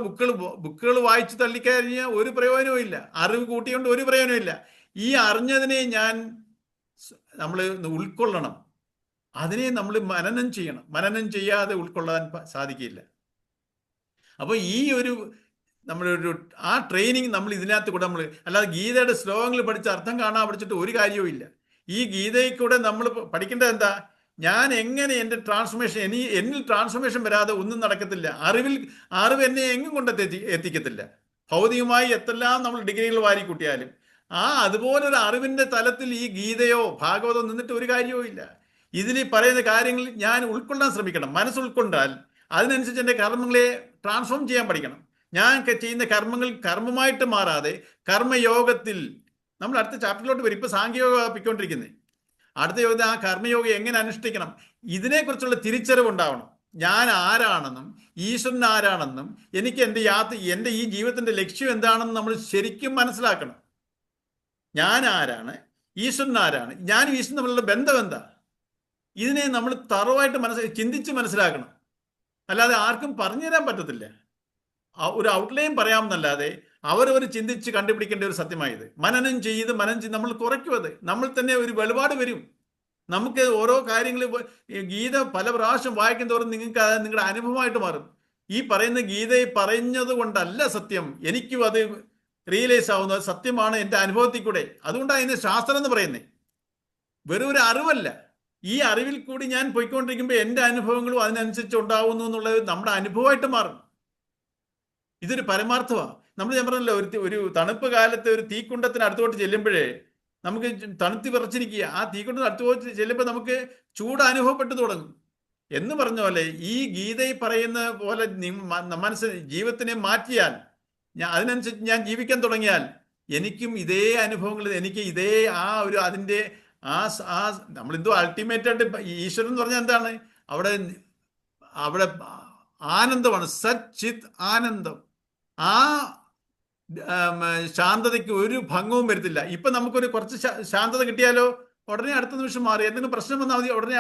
ബുക്കുകൾ വായിച്ച് തള്ളിക്കഴിഞ്ഞാൽ ഒരു പ്രയോജനവും ഇല്ല. അറിവ് കൂട്ടിക്കൊണ്ട് ഒരു പ്രയോജനവും ഇല്ല. ഈ അറിഞ്ഞതിനെ നമ്മൾ ഉൾക്കൊള്ളണം. അതിനെ നമ്മൾ മനനം ചെയ്യണം. മനനം ചെയ്യാതെ ഉൾക്കൊള്ളാൻ സാധിക്കില്ല. അപ്പോൾ നമ്മളൊരു ആ ട്രെയിനിങ് നമ്മൾ ഇതിനകത്ത് കൂടെ അല്ലാതെ ഗീതയുടെ ശ്ലോകങ്ങൾ പഠിച്ച് അർത്ഥം കാണാൻ പഠിച്ചിട്ട് ഒരു കാര്യവും ഇല്ല. ഈ ഗീതയിൽ കൂടെ നമ്മൾ പഠിക്കേണ്ടത് എന്താ? ഞാൻ എങ്ങനെ എൻ്റെ ട്രാൻസ്ഫോർമേഷൻ, എന്നിൽ ട്രാൻസ്ഫോർമേഷൻ വരാതെ ഒന്നും നടക്കത്തില്ല. അറിവ് എന്നെ എങ്ങും എത്തിക്കത്തില്ല. ഭൗതികമായി എത്രല്ലാം നമ്മൾ ഡിഗ്രികൾ വാരിക്കൂട്ടിയാലും അതുപോലൊരു അറിവിൻ്റെ തലത്തിൽ ഈ ഗീതയോ ഭാഗവതോ നിന്നിട്ട് ഒരു കാര്യവും ഇല്ല. ഇതിൽ പറയുന്ന കാര്യങ്ങൾ ഞാൻ ഉൾക്കൊള്ളാൻ ശ്രമിക്കണം. മനസ്സുൾക്കൊണ്ടാൽ അതിനനുസരിച്ച് എൻ്റെ കർമ്മങ്ങളെ ട്രാൻസ്ഫോം ചെയ്യാൻ പഠിക്കണം. ഞാൻ ചെയ്യുന്ന കർമ്മങ്ങൾ കർമ്മമായിട്ട് മാറാതെ കർമ്മയോഗത്തിൽ, നമ്മൾ അടുത്ത ചാപ്റ്ററിലോട്ട് വരും. ഇപ്പൊ സാഖ്യയോഗ ആപ്പിക്കൊണ്ടിരിക്കുന്നത്. അടുത്ത യോഗ ആ കർമ്മയോഗം എങ്ങനെ അനുഷ്ഠിക്കണം, ഇതിനെക്കുറിച്ചുള്ള തിരിച്ചറിവ് ഉണ്ടാവണം. ഞാൻ ആരാണെന്നും ഈശ്വരൻ ആരാണെന്നും എനിക്ക് എൻ്റെ ഈ ജീവിതത്തിന്റെ ലക്ഷ്യം എന്താണെന്നും നമ്മൾ ശരിക്കും മനസ്സിലാക്കണം. ഞാൻ ആരാണ്, ഈശ്വരൻ ആരാണ്, ഞാനും ഈശ്വരൻ തമ്മിലുള്ള ബന്ധം എന്താ, ഇതിനെ നമ്മൾ തറവായിട്ട് ചിന്തിച്ച് മനസ്സിലാക്കണം. അല്ലാതെ ആർക്കും പറഞ്ഞു തരാൻ പറ്റത്തില്ല. ഒരു ഔട്ട്ലൈൻ പറയാമെന്നല്ലാതെ അവരവർ ചിന്തിച്ച് കണ്ടുപിടിക്കേണ്ട ഒരു സത്യമായത്. മനനം ചെയ്ത് നമ്മൾ കുറയ്ക്കും. അത് നമ്മൾ തന്നെ ഒരു വെളിപാട് വരും. നമുക്ക് ഓരോ കാര്യങ്ങൾ ഗീത പല പ്രാവശ്യം വായിക്കും തോറും നിങ്ങൾക്ക് അത് നിങ്ങളുടെ അനുഭവമായിട്ട് മാറും. ഈ പറയുന്ന ഗീതയെ പറഞ്ഞത് കൊണ്ടല്ല സത്യം, എനിക്കും അത് റിയലൈസ് ആവുന്നത് സത്യമാണ് എൻ്റെ അനുഭവത്തിൽ കൂടെ. അതുകൊണ്ടാണ് ഇതിന് ശാസ്ത്രം എന്ന് പറയുന്നത്. വെറും ഒരു അറിവല്ല. ഈ അറിവിൽ കൂടി ഞാൻ പോയിക്കൊണ്ടിരിക്കുമ്പോൾ എൻ്റെ അനുഭവങ്ങളും അതിനനുസരിച്ച് ഉണ്ടാവുന്നു എന്നുള്ളത് നമ്മുടെ അനുഭവമായിട്ട് മാറും. ഇതൊരു പരമാർത്ഥമാണ്. ഞാൻ പറഞ്ഞല്ലോ, ഒരു തണുപ്പ് കാലത്ത് ഒരു തീക്കുണ്ടത്തിന് അടുത്തോട്ട് ചെല്ലുമ്പോഴേ നമുക്ക് തണുത്തി വിറച്ചിരിക്കുക. ആ തീക്കുണ്ടത്തിന് അടുത്തോട്ട് ചെല്ലുമ്പോൾ നമുക്ക് ചൂട് അനുഭവപ്പെട്ടു തുടങ്ങും. എന്ന് പറഞ്ഞ പോലെ ഈ ഗീതയിൽ പറയുന്ന പോലെ ജീവിതത്തിനെ മാറ്റിയാൽ, അതിനനുസരിച്ച് ഞാൻ ജീവിക്കാൻ തുടങ്ങിയാൽ എനിക്കും ഇതേ അനുഭവങ്ങൾ, എനിക്ക് ഇതേ അതിൻ്റെ നമ്മളെന്തോ അൾട്ടിമേറ്റ് ആയിട്ട് ഈശ്വരൻ എന്ന് പറഞ്ഞാൽ എന്താണ്? അവിടെ ആനന്ദമാണ്, സച്ചിത് ആനന്ദം. ആ ശാന്തതയ്ക്ക് ഒരു ഭംഗവും വരുത്തില്ല. ഇപ്പൊ നമുക്കൊരു കുറച്ച് ശാന്തത കിട്ടിയാലോ ഉടനെ അടുത്ത നിമിഷം മാറി. എന്തെങ്കിലും പ്രശ്നം വന്നാൽ മതി, ഉടനെ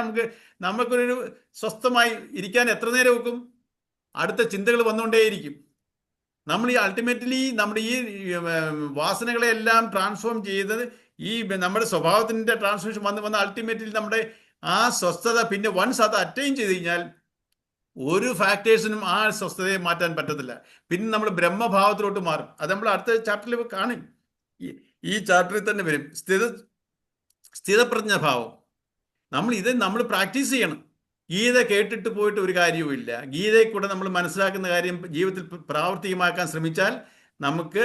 നമുക്കൊരു സ്വസ്ഥമായി ഇരിക്കാൻ എത്ര നേരം വെക്കും? അടുത്ത ചിന്തകൾ വന്നുകൊണ്ടേയിരിക്കും. നമ്മൾ ഈ അൾട്ടിമേറ്റ്ലി നമ്മുടെ ഈ വാസനകളെ എല്ലാം ട്രാൻസ്ഫോം ചെയ്തത് നമ്മുടെ സ്വഭാവത്തിന്റെ ട്രാൻസ്ഫോർമേഷൻ വന്ന് അൾട്ടിമേറ്റ്ലി നമ്മുടെ ആ സ്വസ്ഥത പിന്നെ വൺസ് അത് അറ്റൈൻ ചെയ്ത് കഴിഞ്ഞാൽ ഒരു ഫാക്ടേഴ്സിനും ആ സ്വസ്ഥതയെ മാറ്റാൻ പറ്റത്തില്ല. പിന്നെ നമ്മൾ ബ്രഹ്മഭാവത്തിലോട്ട് മാറും. അത് നമ്മൾ അടുത്ത ചാപ്റ്ററിൽ കാണും. ഈ ചാപ്റ്ററിൽ തന്നെ വരും സ്ഥിതപ്രജ്ഞഭാവം. നമ്മൾ പ്രാക്ടീസ് ചെയ്യണം. ഗീത കേട്ടിട്ട് പോയിട്ട് ഒരു കാര്യവുമില്ല. ഗീതയെ കൂടെ നമ്മൾ മനസ്സിലാക്കുന്ന കാര്യം ജീവിതത്തിൽ പ്രാവർത്തികമാക്കാൻ ശ്രമിച്ചാൽ നമുക്ക്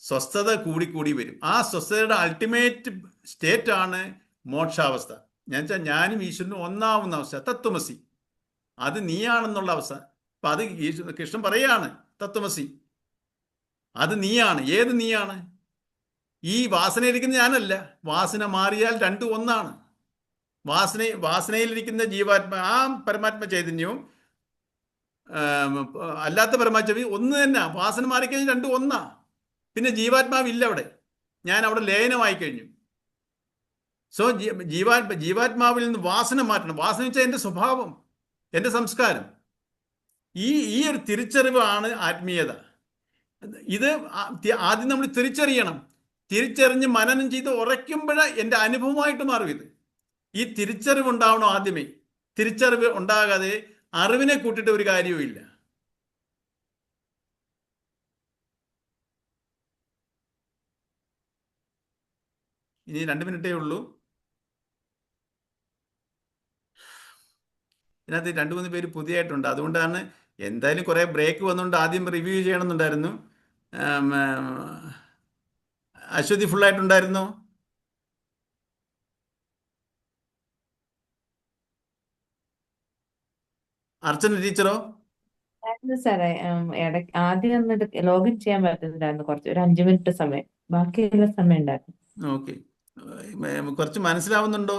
സ്വസ്ഥത കൂടി വരും. ആ സ്വസ്ഥതയുടെ അൾട്ടിമേറ്റ് സ്റ്റേറ്റ് ആണ് മോക്ഷാവസ്ഥ. ഞാനും ഈശ്വരനും ഒന്നാവുന്ന അവസ്ഥ, തത്വമസി. അത് നീയാണെന്നുള്ള അവസ്ഥ. അപ്പൊ അത് കൃഷ്ണൻ പറയാണ്, തത്വമസി അത് നീയാണ്. ഏത് നീയാണ്? ഈ വാസനയിരിക്കുന്ന ഞാനല്ല. വാസന മാറിയാൽ രണ്ടും ഒന്നാണ്. വാസനയിലിരിക്കുന്ന ആ പരമാത്മ ചൈതന്യവും അല്ലാത്ത പരമാത്മ ഒന്ന് തന്നെ. വാസന മാറിക്കഴിഞ്ഞാൽ രണ്ടും ഒന്നാ. പിന്നെ ജീവാത്മാവില്ല അവിടെ. ഞാൻ അവിടെ ലയനമായി കഴിഞ്ഞു. സോ ജീവാത്മാവിൽ നിന്ന് വാസന മാറ്റണം. വാസന വെച്ചാൽ എൻ്റെ സ്വഭാവം, എൻ്റെ സംസ്കാരം. ഈ ഒരു തിരിച്ചറിവാണ് ആത്മീയത. ഇത് ആദ്യം നമ്മൾ തിരിച്ചറിയണം. തിരിച്ചറിഞ്ഞ് മനനം ചെയ്ത് ഉറയ്ക്കുമ്പോഴേ എൻ്റെ അനുഭവമായിട്ട് മാറും ഇത്. ഈ തിരിച്ചറിവ് ഉണ്ടാവണം ആദ്യമേ. തിരിച്ചറിവ് ഉണ്ടാകാതെ അറിവിനെ കൂട്ടിയിട്ട് ഒരു കാര്യവും ഇല്ല. ഇനി 2 മിനിറ്റേ ഉള്ളൂ. ഇതിനകത്ത് 2-3 പേര് പുതിയതായിട്ടുണ്ട്. അതുകൊണ്ടാണ് എന്തായാലും കുറേ ബ്രേക്ക് വന്നുകൊണ്ട് ആദ്യം റിവ്യൂ ചെയ്യണമെന്നുണ്ടായിരുന്നു. അശ്വതി ഫുള്ളായിട്ടുണ്ടായിരുന്നു. അർച്ചന ടീച്ചറോ? സാറേ ആദ്യം ഒന്ന് ലോഗിൻ ചെയ്യാൻ പറ്റുന്നുണ്ടായിരുന്നു, ഒരു 5 മിനിറ്റ് സമയം. ബാക്കിയുള്ള സമയം ഉണ്ടായിരുന്നു. ഓക്കെ, കുറച്ച് മനസ്സിലാവുന്നുണ്ടോ?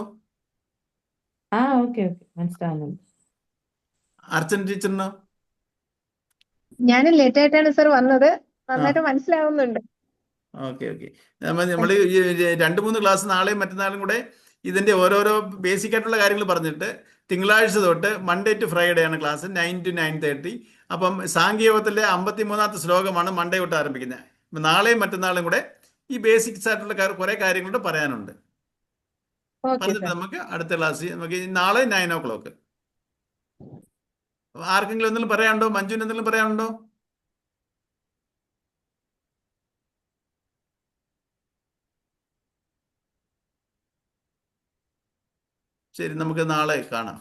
ഓക്കെ മനസ്സിലാവുന്നുണ്ട്. അർച്ചന ടീച്ചറിനോ? ഞാൻ ലേറ്റ് ആയിട്ടാണ് സാർ വന്നത്. നന്നായിട്ട് മനസ്സിലാവുന്നുണ്ട്. ഓക്കെ. നമ്മൾ 2-3 ക്ലാസ് നാളെയും മറ്റന്നാളും കൂടെ ഇതിന്റെ ഓരോരോ ബേസിക് ആയിട്ടുള്ള കാര്യങ്ങൾ പറഞ്ഞിട്ട് തിങ്കളാഴ്ച തൊട്ട് മൺഡേ ടു ഫ്രൈഡേ ആണ് ക്ലാസ് 9 to 9:30. അപ്പം സാങ്കേയോഗത്തിലെ 53ാമത്തെ ശ്ലോകമാണ് മൺഡേ തൊട്ട് ആരംഭിക്കുന്നത്. നാളെയും മറ്റന്നാളും കൂടെ ഈ ബേസിക്സ് ആയിട്ടുള്ള കുറെ കാര്യങ്ങളൂടെ പറയാനുണ്ട്. പറഞ്ഞിട്ട് നമുക്ക് അടുത്ത ക്ലാസ് നമുക്ക് നാളെ 9 o'clock. ആർക്കെങ്കിലും എന്തെങ്കിലും പറയാനുണ്ടോ? മഞ്ജുവിന് എന്തെങ്കിലും പറയാനുണ്ടോ? ശരി, നമുക്ക് നാളെ കാണാം.